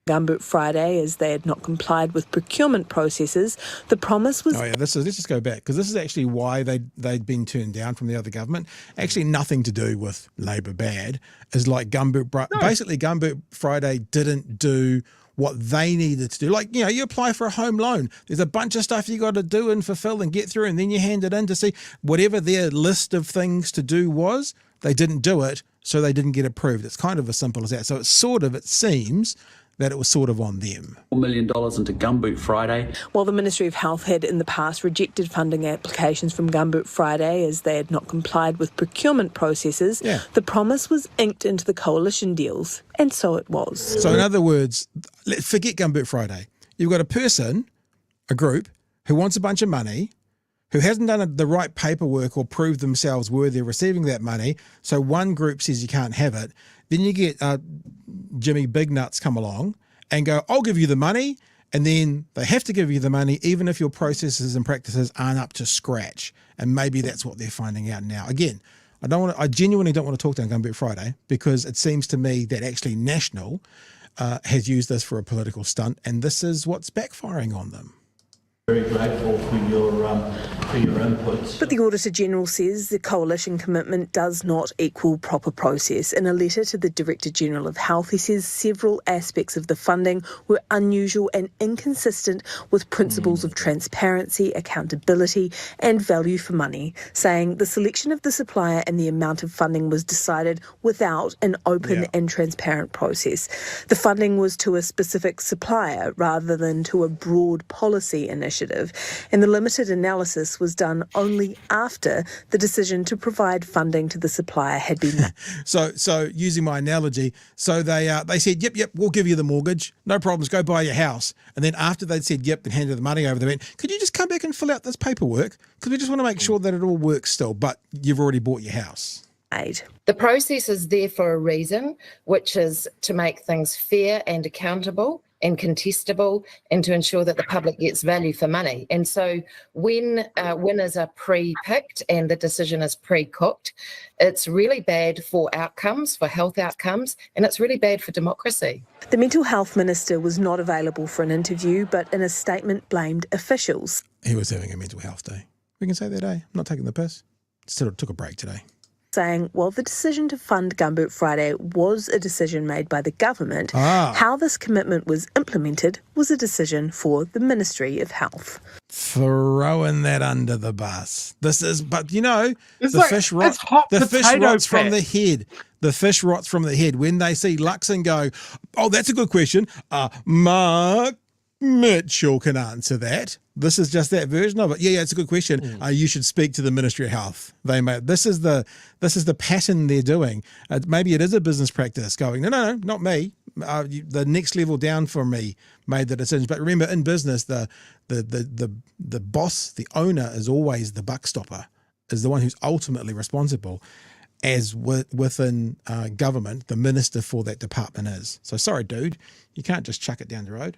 Gumboot Friday, as they had not complied with procurement processes. The promise was... let's just go back, because this is actually why they'd been turned down from the other government. Actually nothing to do with Labour bad. Is like basically Gumboot Friday didn't do what they needed to do. Like, you apply for a home loan. There's a bunch of stuff you got to do and fulfill and get through, and then you hand it in to see whatever their list of things to do was. They didn't do it, so they didn't get approved. It's kind of as simple as that. So it seems that it was sort of on them. $4 million into Gumboot Friday. While the Ministry of Health had in the past rejected funding applications from Gumboot Friday as they had not complied with procurement processes, the promise was inked into the coalition deals, and so it was. So in other words, forget Gumboot Friday. You've got a group, who wants a bunch of money, who hasn't done the right paperwork or proved themselves worthy of receiving that money, so one group says you can't have it. Then you get Jimmy Big Nuts come along and go, I'll give you the money, and then they have to give you the money even if your processes and practices aren't up to scratch. And maybe that's what they're finding out now. Again, I genuinely don't want to talk down Gumboot Friday, because it seems to me that actually National has used this for a political stunt, and this is what's backfiring on them. Very grateful for your inputs. But the Auditor-General says the coalition commitment does not equal proper process. In a letter to the Director-General of Health, he says several aspects of the funding were unusual and inconsistent with principles of transparency, accountability and value for money, saying the selection of the supplier and the amount of funding was decided without an open and transparent process. The funding was to a specific supplier rather than to a broad policy initiative. And the limited analysis was done only after the decision to provide funding to the supplier had been made. So using my analogy, so they said, yep, we'll give you the mortgage, no problems, go buy your house. And then after they'd said yep and handed the money over, they went, could you just come back and fill out this paperwork? Because we just want to make sure that it all works still, but you've already bought your house. The process is there for a reason, which is to make things fair and accountable and contestable, and to ensure that the public gets value for money. And so when winners are pre-picked and the decision is pre-cooked, it's really bad for outcomes, for health outcomes, and it's really bad for democracy. The Mental Health Minister was not available for an interview, but in a statement blamed officials. He was having a mental health day. We can say that, I'm not taking the piss. Still took a break today. Saying, while the decision to fund Gumboot Friday was a decision made by the government, how this commitment was implemented was a decision for the Ministry of Health. Throwing that under the bus. But fish rots from the head. The fish rots from the head when they see Luxon go, oh, that's a good question. Mark Mitchell can answer that. This is just that version of it. Yeah, it's a good question. You should speak to the Ministry of Health. This is the pattern they're doing. Maybe it is a business practice going, no, not me. The next level down from me made the decisions. But remember, in business, the boss, the owner, is always the buck stopper, is the one who's ultimately responsible. As within government, the minister for that department is. So sorry, dude, you can't just chuck it down the road.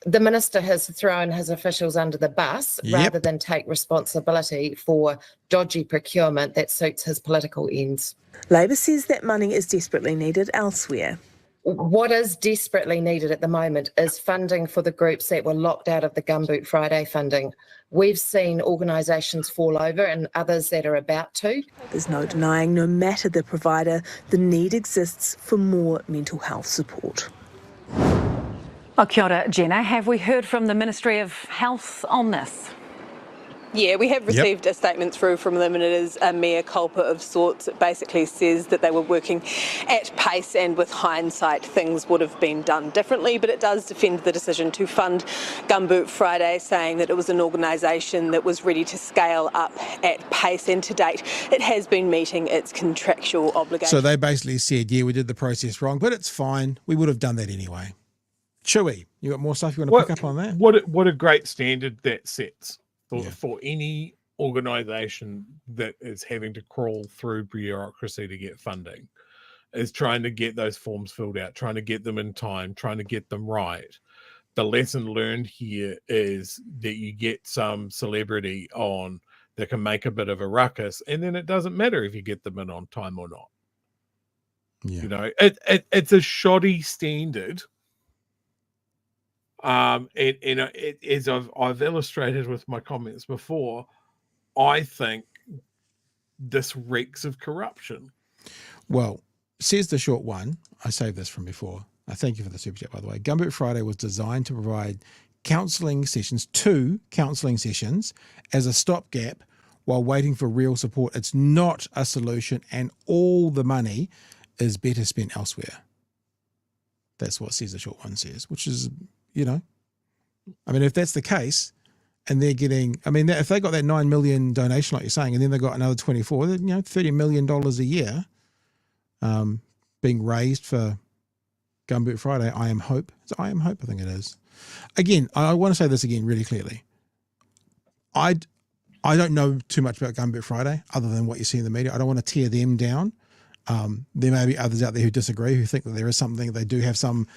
The minister has thrown his officials under the bus rather than take responsibility for dodgy procurement that suits his political ends. Labor says that money is desperately needed elsewhere. What is desperately needed at the moment is funding for the groups that were locked out of the Gumboot Friday funding. We've seen organisations fall over and others that are about to. There's no denying, no matter the provider, the need exists for more mental health support. Well, kia ora, Jenna. Have we heard from the Ministry of Health on this? Yeah, we have received a statement through from them, and it is a mea culpa of sorts. It basically says that they were working at pace and with hindsight things would have been done differently, but it does defend the decision to fund Gumboot Friday, saying that it was an organisation that was ready to scale up at pace, and to date it has been meeting its contractual obligations. So they basically said, yeah, we did the process wrong, but it's fine. We would have done that anyway. Chewy, you got more stuff you want to pick up on that? What a great standard that sets for any organisation that is having to crawl through bureaucracy to get funding, is trying to get those forms filled out, trying to get them in time, trying to get them right. The lesson learned here is that you get some celebrity on that can make a bit of a ruckus, and then it doesn't matter if you get them in on time or not. Yeah. It's a shoddy standard As I've illustrated with my comments before, I think this reeks of corruption. Well, says the short one. I saved this from before. I thank you for the super chat, by the way. Gumboot Friday was designed to provide counselling sessions, 2 counselling sessions, as a stopgap while waiting for real support. It's not a solution, and all the money is better spent elsewhere. That's what Says the Short One says, which is, I mean, if that's the case, and they're getting, I mean, if they got that 9 million donation, like you're saying, and then they got another 24, then, $30 million a year being raised for Gumboot Friday. I Am Hope. It's I Am Hope, I think it is. Again, I want to say this again really clearly. I don't know too much about Gumboot Friday other than what you see in the media. I don't want to tear them down. There may be others out there who disagree, who think that there is something, they do have some,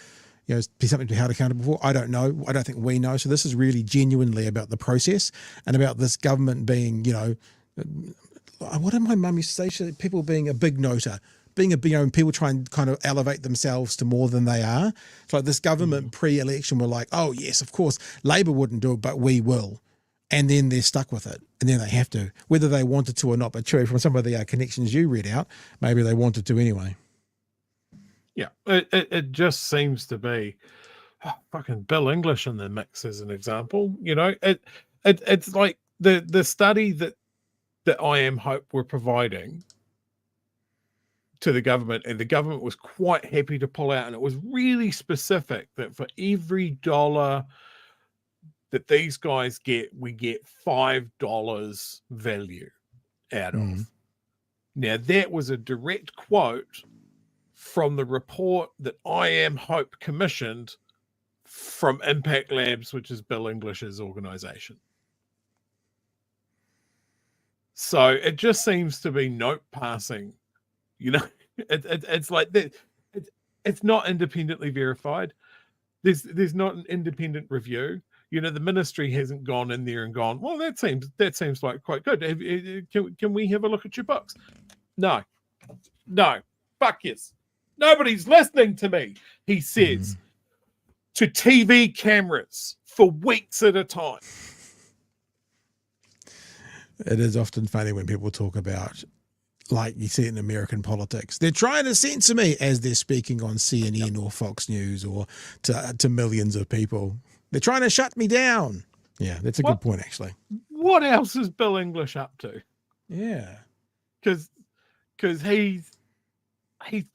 be something to be held accountable for. I don't know. I don't think we know. So this is really genuinely about the process and about this government being, what did my mum used to say? People being a big noter, people try and kind of elevate themselves to more than they are. It's like this government pre-election were like, oh yes, of course, Labor wouldn't do it, but we will. And then they're stuck with it. And then they have to, whether they wanted to or not. But true, from some of the connections you read out, maybe they wanted to anyway. Yeah, it just seems to be fucking Bill English in the mix as an example. It's like the study that I Am Hope were providing to the government, and the government was quite happy to pull out, and it was really specific that for every dollar that these guys get, we get $5 value out of. Now, that was a direct quote from the report that I Am Hope commissioned from Impact Labs, which is Bill English's organization. So it just seems to be note passing. It's like that. It's not independently verified. There's not an independent review. The ministry hasn't gone in there and gone, well, that seems like quite good. Can we have a look at your books? No, fuck yes. Nobody's listening to me, he says, to TV cameras for weeks at a time. It is often funny when people talk about, like you see it in American politics, they're trying to censor me as they're speaking on CNN or Fox News or to millions of people. They're trying to shut me down. Yeah, that's a good point, actually. What else is Bill English up to? Yeah. Because he's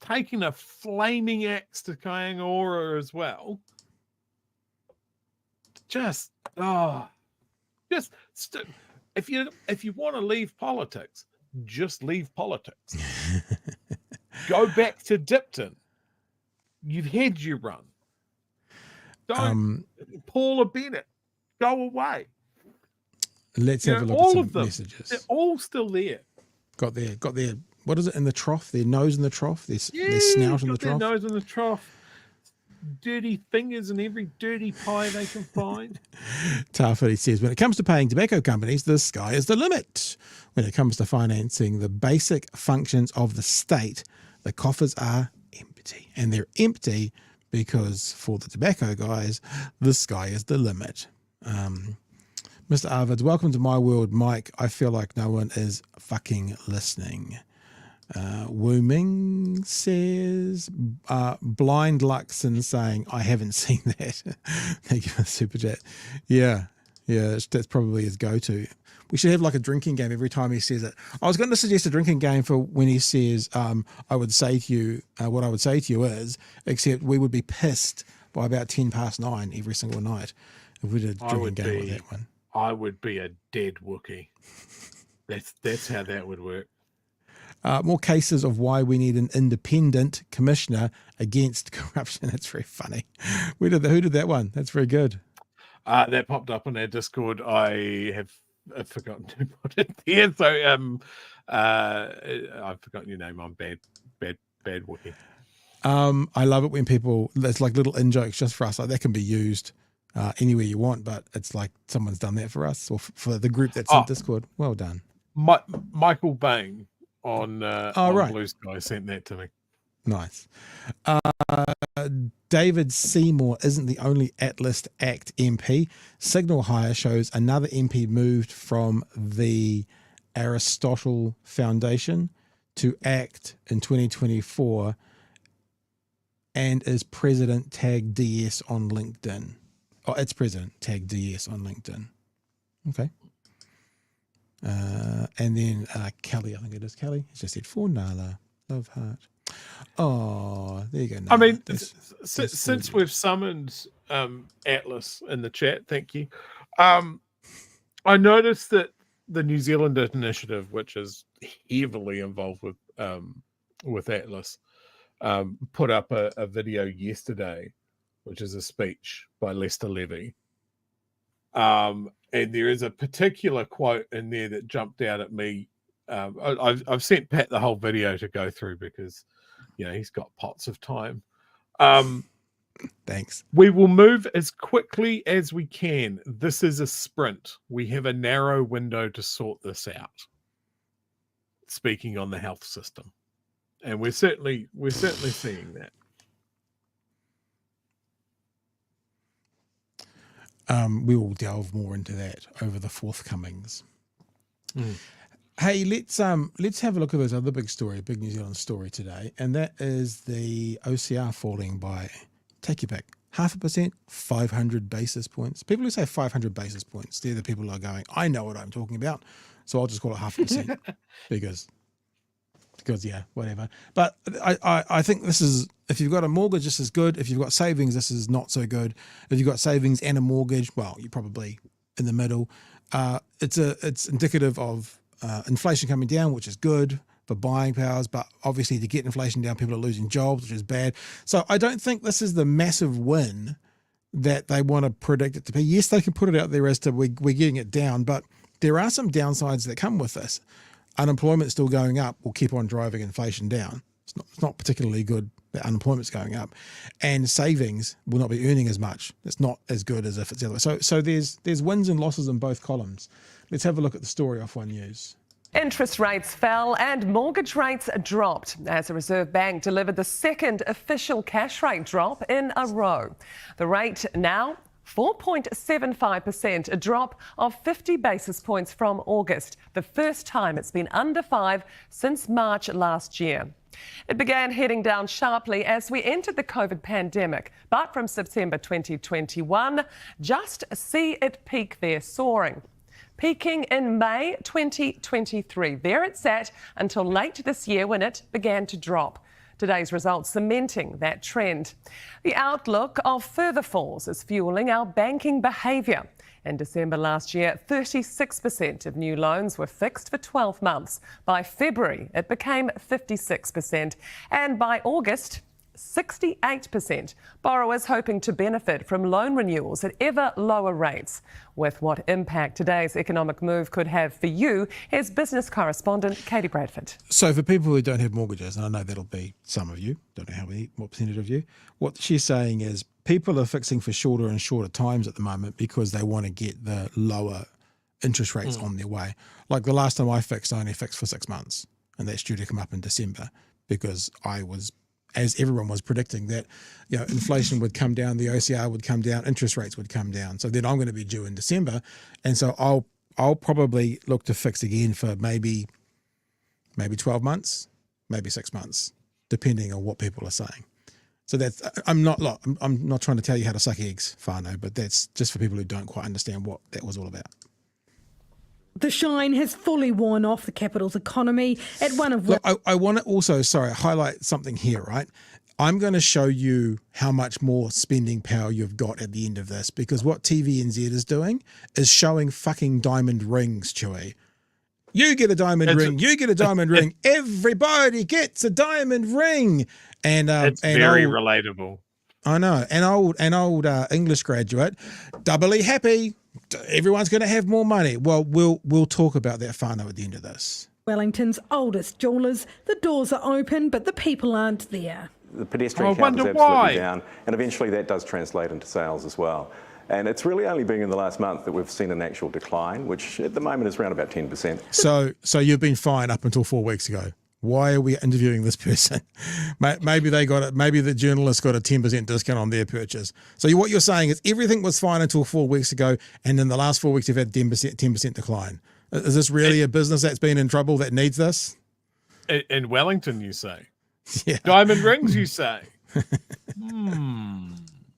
taking a flaming axe to Kaingaora as well. If you want to leave politics, just leave politics. Go back to Dipton. You've had your run. Don't Paula Bennett, go away. Let's have a look all at of them, messages. They're all still there. Got their what is it in the trough? Their nose in the trough, their snout in the trough. Their nose in the trough. Dirty fingers in every dirty pie they can find. Tafiti says, when it comes to paying tobacco companies, the sky is the limit. When it comes to financing the basic functions of the state, the coffers are empty. And they're empty because for the tobacco guys, the sky is the limit. Mr. Arvids, welcome to my world, Mike. I feel like no one is fucking listening. Wu Ming says, Blind Luxon saying, I haven't seen that. Thank you for the super chat. Yeah, that's probably his go-to. We should have like a drinking game every time he says it. I was going to suggest a drinking game for when he says, I would say to you, what I would say to you is, except we would be pissed by about 9:10 every single night if we did a drinking game like that one. I would be a dead Wookiee. That's how that would work. More cases of why we need an independent commissioner against corruption. That's very funny. Who did that one? That's very good. That popped up on our Discord. I've forgotten to put it there. So I've forgotten your name. I'm bad Wookiee. I love it when people, it's like little in-jokes just for us. Like that can be used anywhere you want, but it's like someone's done that for us or for the group that's in Discord. Well done. Michael Bain on Blue Sky sent that to me. Nice. David Seymour isn't the only Atlas ACT MP. Signal Hire shows another MP moved from the Aristotle Foundation to ACT in 2024 and is president tag DS on LinkedIn. Oh, it's president tag DS on LinkedIn. Okay. And then Kelly, I think it is Kelly. He just said, for Nala, love heart. Oh, there you go. I mean, since we've summoned Atlas in the chat, thank you. I noticed that the New Zealand initiative, which is heavily involved with Atlas, put up a video yesterday, which is a speech by Lester Levy. And there is a particular quote in there that jumped out at me. I've sent Pat the whole video to go through because, he's got pots of time. Thanks. We will move as quickly as we can. This is a sprint. We have a narrow window to sort this out. Speaking on the health system. And we're certainly seeing that. We will delve more into that over the forthcomings. Hey, let's have a look at this other big New Zealand story today, and that is the OCR falling by, take your pick, 0.5%, 500 basis points. People who say 500 basis points, they're the people who are going, I know what I'm talking about, so I'll just call it 0.5% because yeah, whatever. But I think this is, if you've got a mortgage, this is good. If you've got savings, this is not so good. If you've got savings and a mortgage, well, you're probably in the middle. It's indicative of inflation coming down, which is good for buying powers, but obviously to get inflation down, people are losing jobs, which is bad. So I don't think this is the massive win that they want to predict it to be. Yes, they can put it out there as to we're getting it down, but there are some downsides that come with this. Unemployment still going up will keep on driving inflation down. It's not particularly good that unemployment's going up, and savings will not be earning as much. It's not as good as if it's the other way. So there's wins and losses in both columns. Let's have a look at the story off One News. Interest rates fell and mortgage rates dropped as the Reserve Bank delivered the second official cash rate drop in a row. The rate now 4.75%, a drop of 50 basis points from August, the first time it's been under 5 since March last year. It began heading down sharply as we entered the COVID pandemic, but from September 2021, just see it peak there, soaring. Peaking in May 2023. There it sat until late this year when it began to drop. Today's results cementing that trend. The outlook of further falls is fueling our banking behaviour. In December last year, 36% of new loans were fixed for 12 months. By February, it became 56%. And by August, 68%. Borrowers hoping to benefit from loan renewals at ever lower rates. With what impact today's economic move could have for you, here's business correspondent Katie Bradford. So for people who don't have mortgages, and I know that'll be some of you, don't know what percentage of you, what she's saying is people are fixing for shorter and shorter times at the moment because they want to get the lower interest rates on their way. Like the last time I only fixed for 6 months, and that's due to come up in December because as everyone was predicting that, inflation would come down, the OCR would come down, interest rates would come down. So then I'm going to be due in December. And so I'll probably look to fix again for maybe 12 months, maybe 6 months, depending on what people are saying. So I'm not trying to tell you how to suck eggs, Whānau, but that's just for people who don't quite understand what that was all about. The shine has fully worn off the capital's economy at one of... Look, I want to also, highlight something here, right? I'm going to show you how much more spending power you've got at the end of this, because what TVNZ is doing is showing fucking diamond rings, Chewy. You get a diamond ring, you get a diamond ring, everybody gets a diamond ring. And it's very relatable. I know. An old English graduate, doubly happy. Everyone's going to have more money. Well, we'll talk about that whānau at the end of this. Wellington's oldest jewellers. The doors are open, but the people aren't there. The pedestrian count is absolutely down, and eventually that does translate into sales as well. And it's really only been in the last month that we've seen an actual decline, which at the moment is around about 10%. So you've been fine up until 4 weeks ago Why are we interviewing this person? Maybe they got it. Maybe the journalist got a 10% discount on their purchase. So what you're saying is everything was fine until 4 weeks ago, and in the last 4 weeks you've had 10% decline. Is this really a business that's been in trouble that needs this? In Wellington, you say? Yeah. Diamond rings, you say?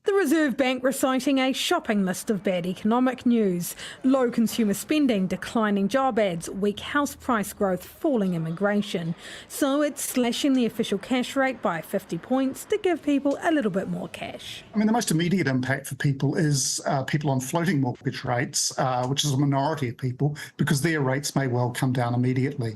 The Reserve Bank reciting a shopping list of bad economic news. Low consumer spending, declining job ads, weak house price growth, falling immigration. So it's slashing the official cash rate by 50 points to give people a little bit more cash. I mean, the most immediate impact for people is people on floating mortgage rates, which is a minority of people, because their rates may well come down immediately.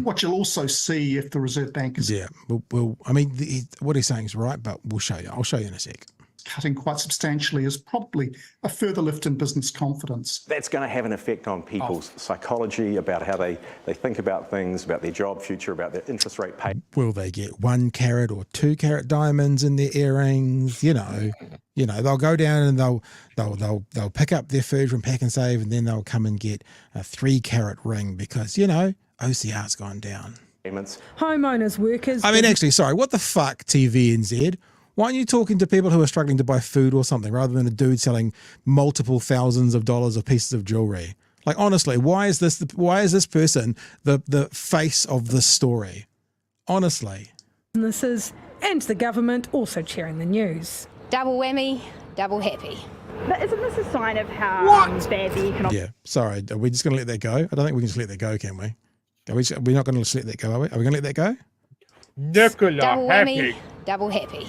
What you'll also see if the Reserve Bank is... Yeah, well, I mean, what he's saying is right, but we'll show you. I'll show you in a sec. Cutting quite substantially is probably a further lift in business confidence. That's going to have an effect on people's psychology, about how they think about things, about their job future, about their interest rate pay. Will they get 1 carat or 2 carat diamonds in their earrings? You know, they'll go down and they'll pick up their food from Pack and Save, and then they'll come and get a 3 carat ring because, OCR's gone down. Homeowners, workers... I mean, actually, sorry, what the fuck, TVNZ? Why aren't you talking to people who are struggling to buy food or something rather than a dude selling multiple thousands of dollars of pieces of jewelry? Like, honestly, why is this person the face of this story? Honestly. Businesses and the government also cheering the news. Double whammy, double happy. But isn't this a sign of how bad the economic... Yeah, sorry, are we just going to let that go? I don't think we can just let that go, can we? We're not going to just let that go, are we? Are we going to let that go? Nicola, double happy. Whammy, double happy.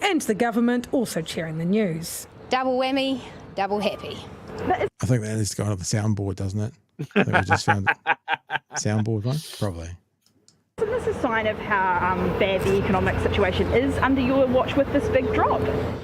And the government also cheering the news. Double whammy, double happy. I think that needs to go on the soundboard, doesn't it? I think we just found soundboard one, probably. Isn't this a sign of how bad the economic situation is under your watch with this big drop?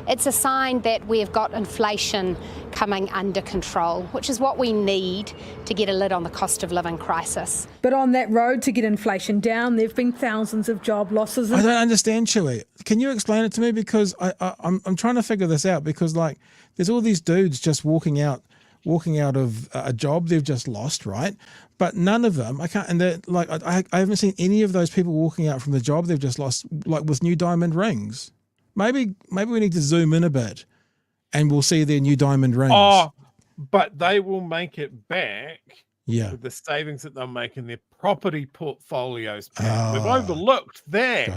It's a sign that we've got inflation coming under control, which is what we need to get a lid on the cost of living crisis. But on that road to get inflation down, there have been thousands of job losses. I don't understand, Chewy. Can you explain it to me? Because I'm trying to figure this out, because there's all these dudes just walking out of a job they've just lost, right? But none of them, I haven't seen any of those people walking out from the job they've just lost, with new diamond rings. Maybe we need to zoom in a bit and we'll see their new diamond rings. Oh, but they will make it back with the savings that they'll make in their property portfolios. We've overlooked that.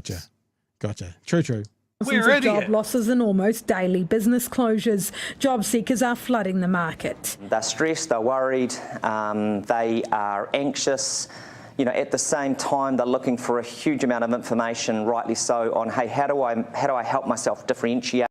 Gotcha. True. Thousands of job losses and almost daily business closures. Job seekers are flooding the market. They're stressed, they're worried, they are anxious. At the same time, they're looking for a huge amount of information, rightly so, on, hey, how do I help myself differentiate?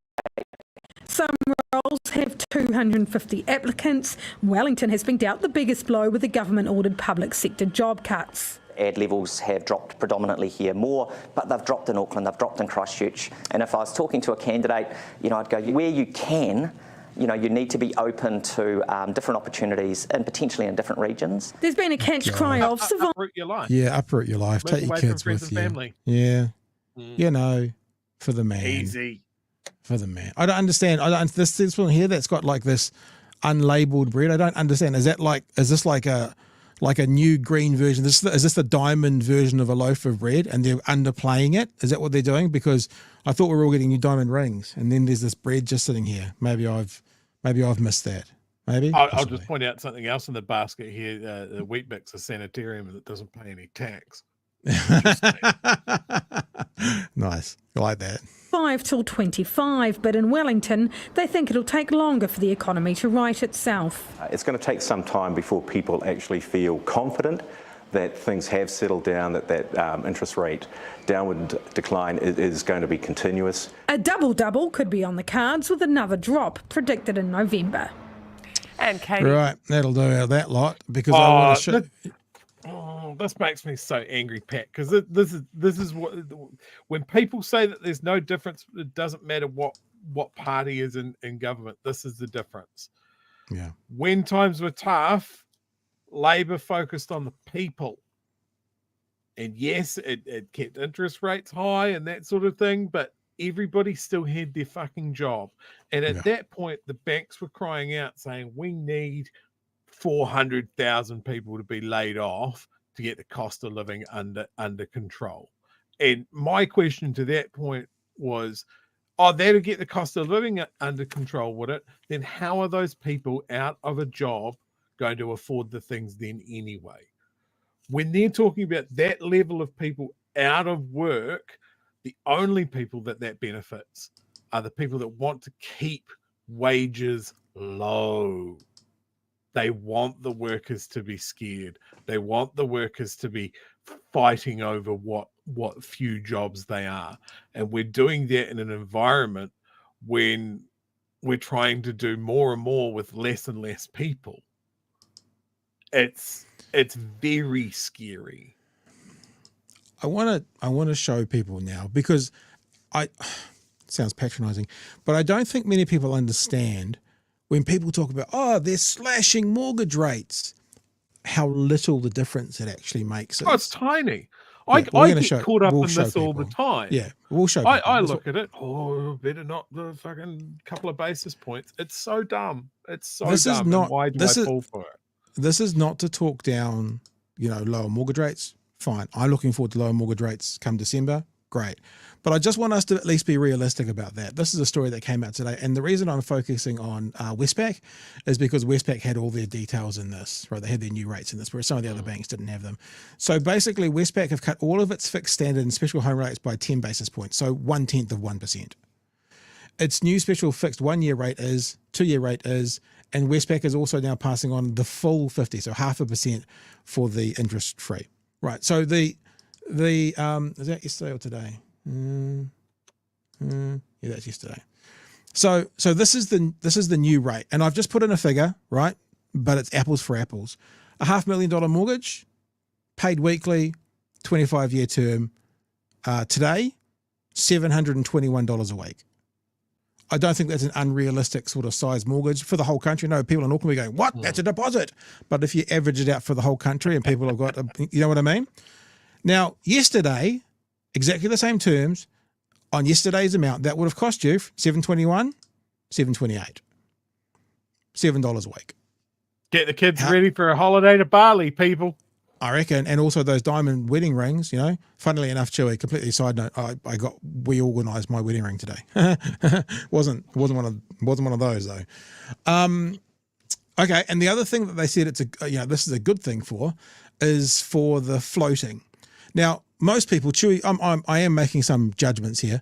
Some roles have 250 applicants. Wellington has been dealt the biggest blow with the government-ordered public sector job cuts. Ad levels have dropped predominantly here more, but they've dropped in Auckland, they've dropped in Christchurch. And if I was talking to a candidate, I'd go, where you can, you need to be open to different opportunities and potentially in different regions. There's been a catch cry of survival. Uproot your life. Yeah, uproot your life. Move Take your away kids from friends with and you. family. Yeah. For the man. Easy. For the man. I don't understand. This one here that's got this unlabeled bread. I don't understand. Is this like a new green version? Is this the diamond version of a loaf of bread and they're underplaying it? Is that what they're doing? Because I thought we were all getting new diamond rings, and then there's this bread just sitting here. Maybe I've missed that. Maybe. I'll just point out something else in the basket here. The Weet-Bix, a sanitarium that doesn't pay any tax. Nice. I like that. 5 till 25, but in Wellington, they think it'll take longer for the economy to right itself. It's going to take some time before people actually feel confident that things have settled down, that interest rate downward decline is going to be continuous. A double could be on the cards, with another drop predicted in November. And Katie. Right, that'll do that lot, because I want to show... This makes me so angry, Pat, because this is what, when people say that there's no difference, it doesn't matter what party is in government. This is the difference. Yeah. When times were tough, Labor focused on the people, and yes, it kept interest rates high and that sort of thing, but everybody still had their fucking job. And at that point, the banks were crying out saying, we need 400,000 people to be laid off to get the cost of living under control. And my question to that point was, that'll get the cost of living under control, would it? Then how are those people out of a job going to afford the things then anyway? When they're talking about that level of people out of work, the only people that benefits are the people that want to keep wages low. They want the workers to be scared. They want the workers to be fighting over what few jobs they are. And we're doing that in an environment when we're trying to do more and more with less and less people. It's very scary. I want to show people now, because it sounds patronizing, but I don't think many people understand when people talk about, they're slashing mortgage rates, how little the difference it actually makes. It's tiny. Yeah, I get caught up in this all the time. Yeah, we'll show I people. look at it, better not the fucking couple of basis points. It's so dumb. It's so This is dumb. not- And why do I this is- fall for it? This is not to talk down, lower mortgage rates. Fine. I'm looking forward to lower mortgage rates come December. Great. But I just want us to at least be realistic about that. This is a story that came out today. And the reason I'm focusing on Westpac is because Westpac had all their details in this, right? They had their new rates in this, whereas some of the other banks didn't have them. So basically, Westpac have cut all of its fixed standard and special home rates by 10 basis points. So 1/10 of 1%. Its new special fixed 1-year rate is, 2-year rate is, and Westpac is also now passing on the full 50, so 0.5% for the interest free. Right. So the is that yesterday or today? Yeah, that's yesterday. So this is the new rate, and I've just put in a figure, right? But it's apples for apples. A $500,000 mortgage, paid weekly, 25-year term. Today, $721 a week. I don't think that's an unrealistic sort of size mortgage for the whole country. No, people in Auckland will be going, what? That's a deposit. But if you average it out for the whole country and people have got, you know what I mean? Now, yesterday, exactly the same terms, on yesterday's amount, that would have cost you $721, $728, $7 a week. Get the kids ready for a holiday to Bali, people. I reckon, and also those diamond wedding rings, Funnily enough, Chewy, completely side note, we organised my wedding ring today. wasn't one of those though. Okay, and the other thing that they said this is a good thing for is for the floating. Now, most people, Chewy, I am making some judgments here.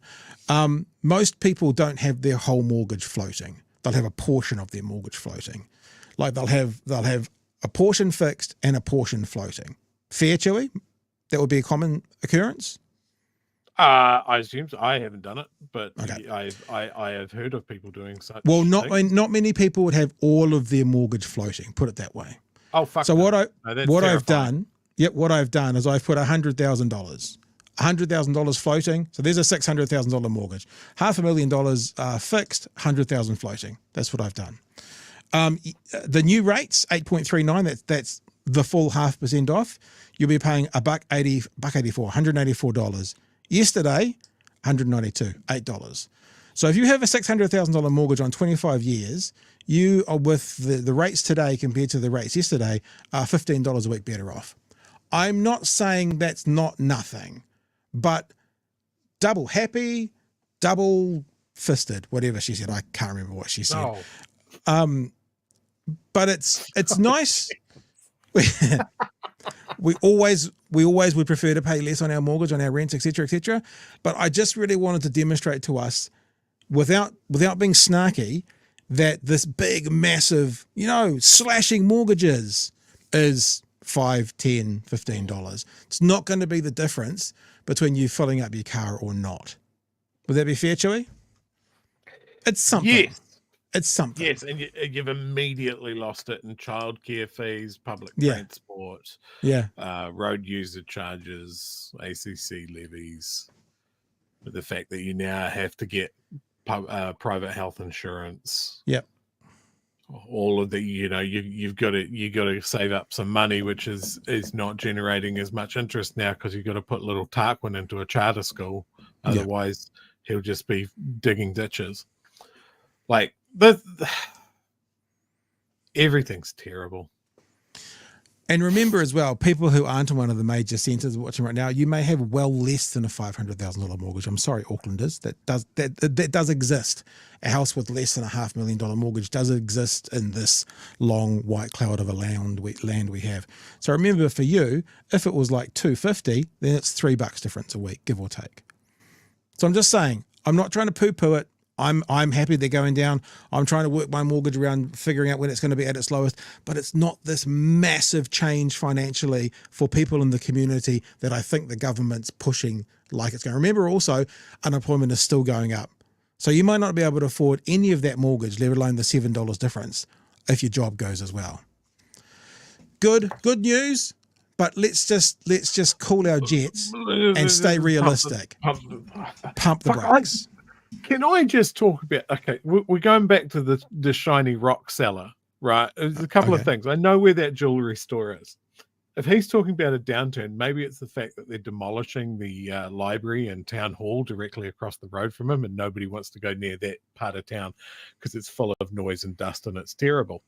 Most people don't have their whole mortgage floating. They'll have a portion of their mortgage floating. Like they'll have a portion fixed and a portion floating. Fair, Chewy? That would be a common occurrence? I assume so. I haven't done it, but okay. I have heard of people doing such. Well, not many people would have all of their mortgage floating, put it that way. Oh, fuck. So no. what I've done is I've put $100,000. $100,000 floating. So there's a $600,000 mortgage. $500,000 fixed, $100,000 floating. That's what I've done. The new rates, 8.39, that's the full 0.5% off. You'll be paying $1.84, $184. Yesterday, $192, $8. So if you have a $600,000 mortgage on 25 years, you are with the rates today compared to the rates yesterday are $15 a week better off. I'm not saying that's not nothing, but double happy, double fisted, whatever she said. I can't remember what she said. No. But it's nice. we always would prefer to pay less on our mortgage, on our rents, etc., etc. But I just really wanted to demonstrate to us, without being snarky, that this big, massive, slashing mortgages is $5, $10, $15. It's not going to be the difference between you filling up your car or not. Would that be fair, Chewy? It's something. Yes. It's something. Yes, and you've immediately lost it in childcare fees, public transport, road user charges, ACC levies. But the fact that you now have to get private health insurance. Yep. All of the, you've got to save up some money, which is not generating as much interest now because you've got to put little Tarquin into a charter school. Otherwise, he'll just be digging ditches. Like, everything's terrible. And remember as well, people who aren't in one of the major centres watching right now, you may have well less than a $500,000 mortgage. I'm sorry, Aucklanders, that does exist. A house with less than a $500,000 mortgage does exist in this long white cloud of a land we have. So remember, for you, if it was like $250, then it's $3 difference a week, give or take. So I'm just saying, I'm not trying to poo-poo it. I'm happy they're going down. I'm trying to work my mortgage around figuring out when it's going to be at its lowest, but it's not this massive change financially for people in the community that I think the government's pushing like it's going. Remember also, unemployment is still going up. So you might not be able to afford any of that mortgage, let alone the $7 difference, if your job goes as well. Good news, but let's just cool our jets and stay realistic. Pump the brakes. Can I just talk about, okay, we're going back to the shiny rock seller, right? There's a couple of things. I know where that jewelry store is. If he's talking about a downturn, maybe it's the fact that they're demolishing the library and town hall directly across the road from him, and nobody wants to go near that part of town because it's full of noise and dust and it's terrible.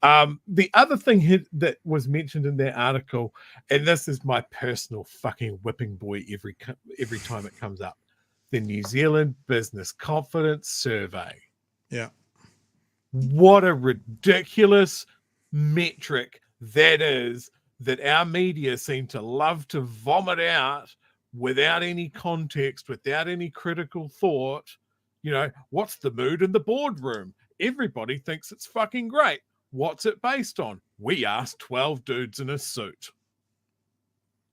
The other thing that was mentioned in that article, and this is my personal fucking whipping boy every time it comes up, the New Zealand Business Confidence Survey. Yeah. What a ridiculous metric that is, that our media seem to love to vomit out without any context, without any critical thought. You know, what's the mood in the boardroom? Everybody thinks it's fucking great. What's it based on? We asked 12 dudes in a suit.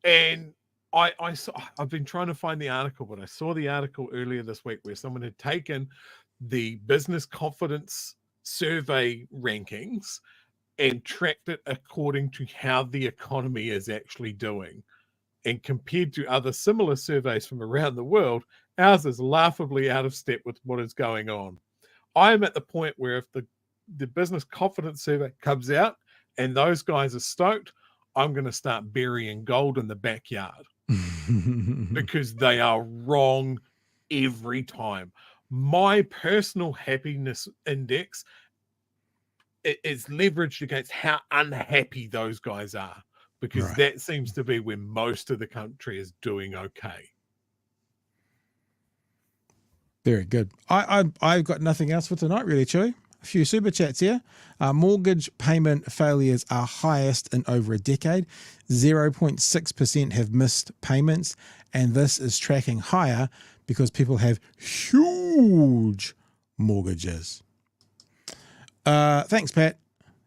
And I've been trying to find the article, but I saw the article earlier this week where someone had taken the business confidence survey rankings and tracked it according to how the economy is actually doing. And compared to other similar surveys from around the world, ours is laughably out of step with what is going on. I am at the point where if the business confidence survey comes out and those guys are stoked, I'm going to start burying gold in the backyard. Because they are wrong every time. My personal happiness index is leveraged against how unhappy those guys are, because that seems to be where most of the country is doing okay. Very good. I've got nothing else for tonight, really, Chewy. A few super chats here. Mortgage payment failures are highest in over a decade. 0.6% have missed payments, and this is tracking higher because people have huge mortgages. Thanks, Pat.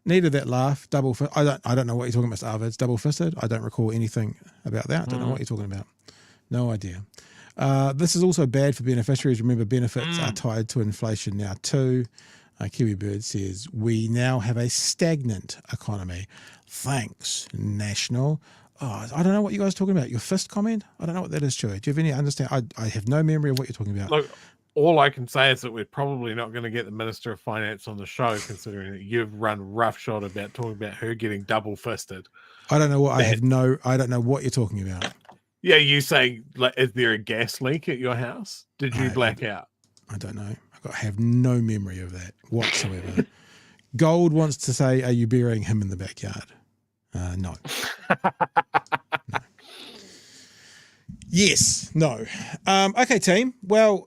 Needed that laugh. Double. I don't know what you're talking about, Mr. Arvids. Double fisted. I don't recall anything about that. I don't know what you're talking about. No idea. This is also bad for beneficiaries. Remember, benefits are tied to inflation now too. Kiwi Bird says, we now have a stagnant economy. Thanks, National. Oh, I don't know what you guys are talking about. Your fist comment? I don't know what that is, Chewy. Do you have any understand? I have no memory of what you're talking about. Look, all I can say is that we're probably not going to get the Minister of Finance on the show, considering that you've run roughshod about talking about her getting double fisted. I don't know what I don't know what you're talking about. Yeah, you saying, like, is there a gas leak at your house? Did you black out? I don't know. I have no memory of that whatsoever. Gold wants to say, are you burying him in the backyard? No. No. Yes, no. Okay, team. Well,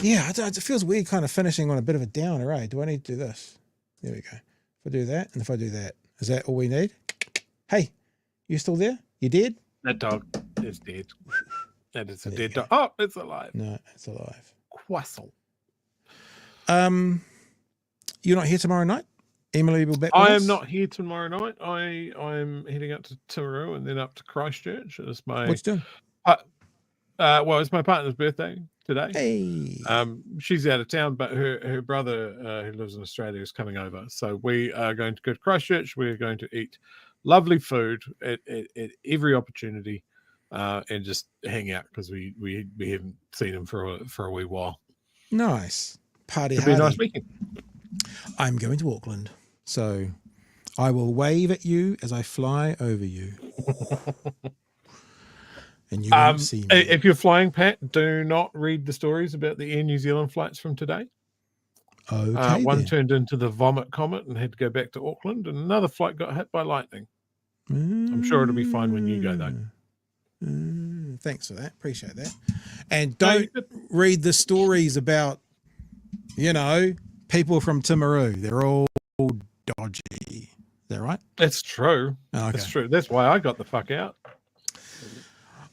yeah, it feels weird kind of finishing on a bit of a downer, eh? Do I need to do this? There we go. If I do that, and if I do that, is that all we need? Hey, you still there? You dead? That dog is dead. That is a dead dog. Oh, it's alive. No, it's alive. Croissant. You're not here tomorrow night? Emily will be back. I am not here tomorrow night. I'm heading up to Timaru and then up to Christchurch. It's my What's doing? Well, it's my partner's birthday today. Hey. She's out of town, but her brother who lives in Australia is coming over. So we are going to go to Christchurch. We're going to eat lovely food at every opportunity and just hang out because we haven't seen him for a wee while. Nice. Party It'll be a hardy. nice weekend. I'm going to Auckland, so I will wave at you as I fly over you. And you won't see me. If you're flying, Pat, do not read the stories about the Air New Zealand flights from today. Okay. One turned into the vomit comet and had to go back to Auckland, and another flight got hit by lightning. I'm sure it'll be fine when you go, though. Thanks for that. Appreciate that. And don't read the stories about, people from Timaru. They're all dodgy. Is that right? That's true. Oh, okay. That's true. That's why I got the fuck out.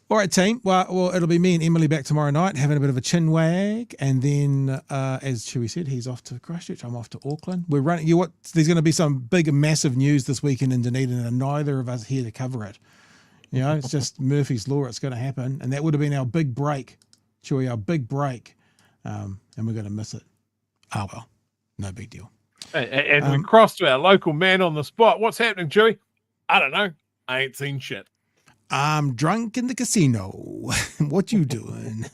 All right, team. Well, it'll be me and Emily back tomorrow night having a bit of a chin wag. And then, as Chewy said, he's off to Christchurch. I'm off to Auckland. We're running. There's going to be some big, massive news this weekend in Dunedin, and neither of us here to cover it. It's just Murphy's Law. It's going to happen. And that would have been our big break, Chewy, our big break. And we're going to miss it. Oh, well, no big deal. And we crossed to our local man on the spot. What's happening, Chewy? I don't know. I ain't seen shit. I'm drunk in the casino. What you doing?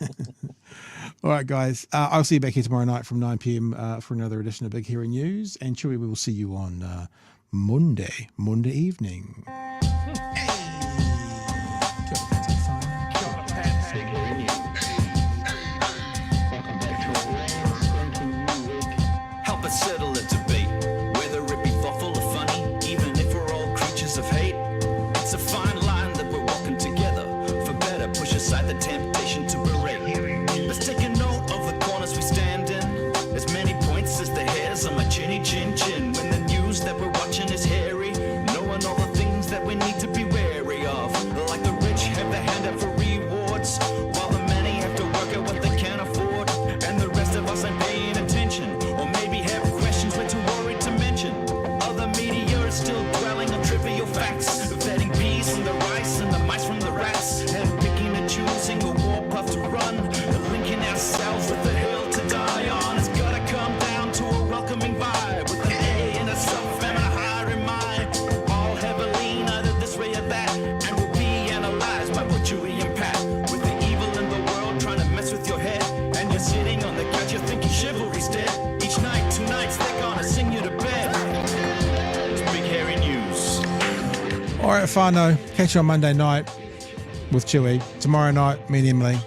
All right, guys. I'll see you back here tomorrow night from 9 p.m. For another edition of Big Hero News. And Chewy, we will see you on Monday evening. Help us settle a debate, whether it be thoughtful or funny, even if we're all creatures of hate. It's a fine line that we're walking together. For better, push aside the temptation to berate. Let's take a note of the corners we stand in. As many points as the hairs on my chinny chin chin. When the news that we're watching is hairy, knowing all the things that we need to be wary of. Like the rich have their hand out for rewards, while the many have to work out what they can afford. And the rest of us ain't paying attention, or maybe have questions we're too worried to mention. Other media is still dwelling on trivial facts, vetting peas from the rice and the mice from the rats, and picking and choosing a war path to run, linking ourselves with the hill to die on. It's gotta come down to a welcoming vibe, with an A and a sub and a higher in mind. All heavily neither this way or that, and will be analyzed by both Chewy and Pat. With the evil in the world trying to mess with your head, and you're sitting on the couch, you're thinking chivalry's dead. Each night, 2 nights, they're gonna sing you to bed. It's Big Hairy News. All right, whānau. Catch you on Monday night with Chewy. Tomorrow night, me and Emily,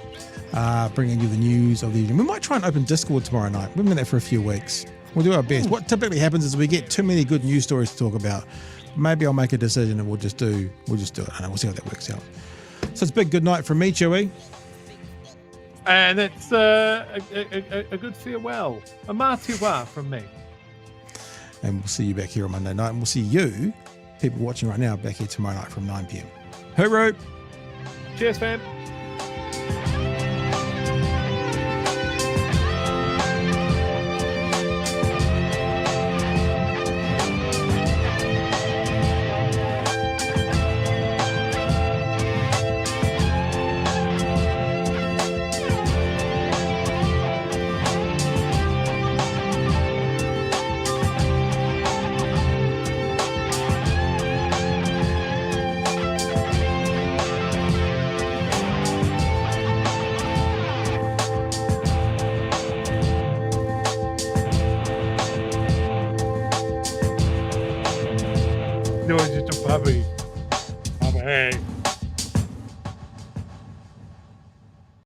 bringing you the news of the evening. We might try and open Discord tomorrow night. We've been there for a few weeks. We'll do our best. What typically happens is we get too many good news stories to talk about. Maybe I'll make a decision and we'll just do it. I don't know. We'll see how that works out. So it's a big good night from me, Chewy. And it's a good farewell. A matiwa from me. And we'll see you back here on Monday night. And we'll see you, people watching right now, back here tomorrow night from 9 p.m. Hooroo! Cheers, fam. No, it's just a puppy. Puppy.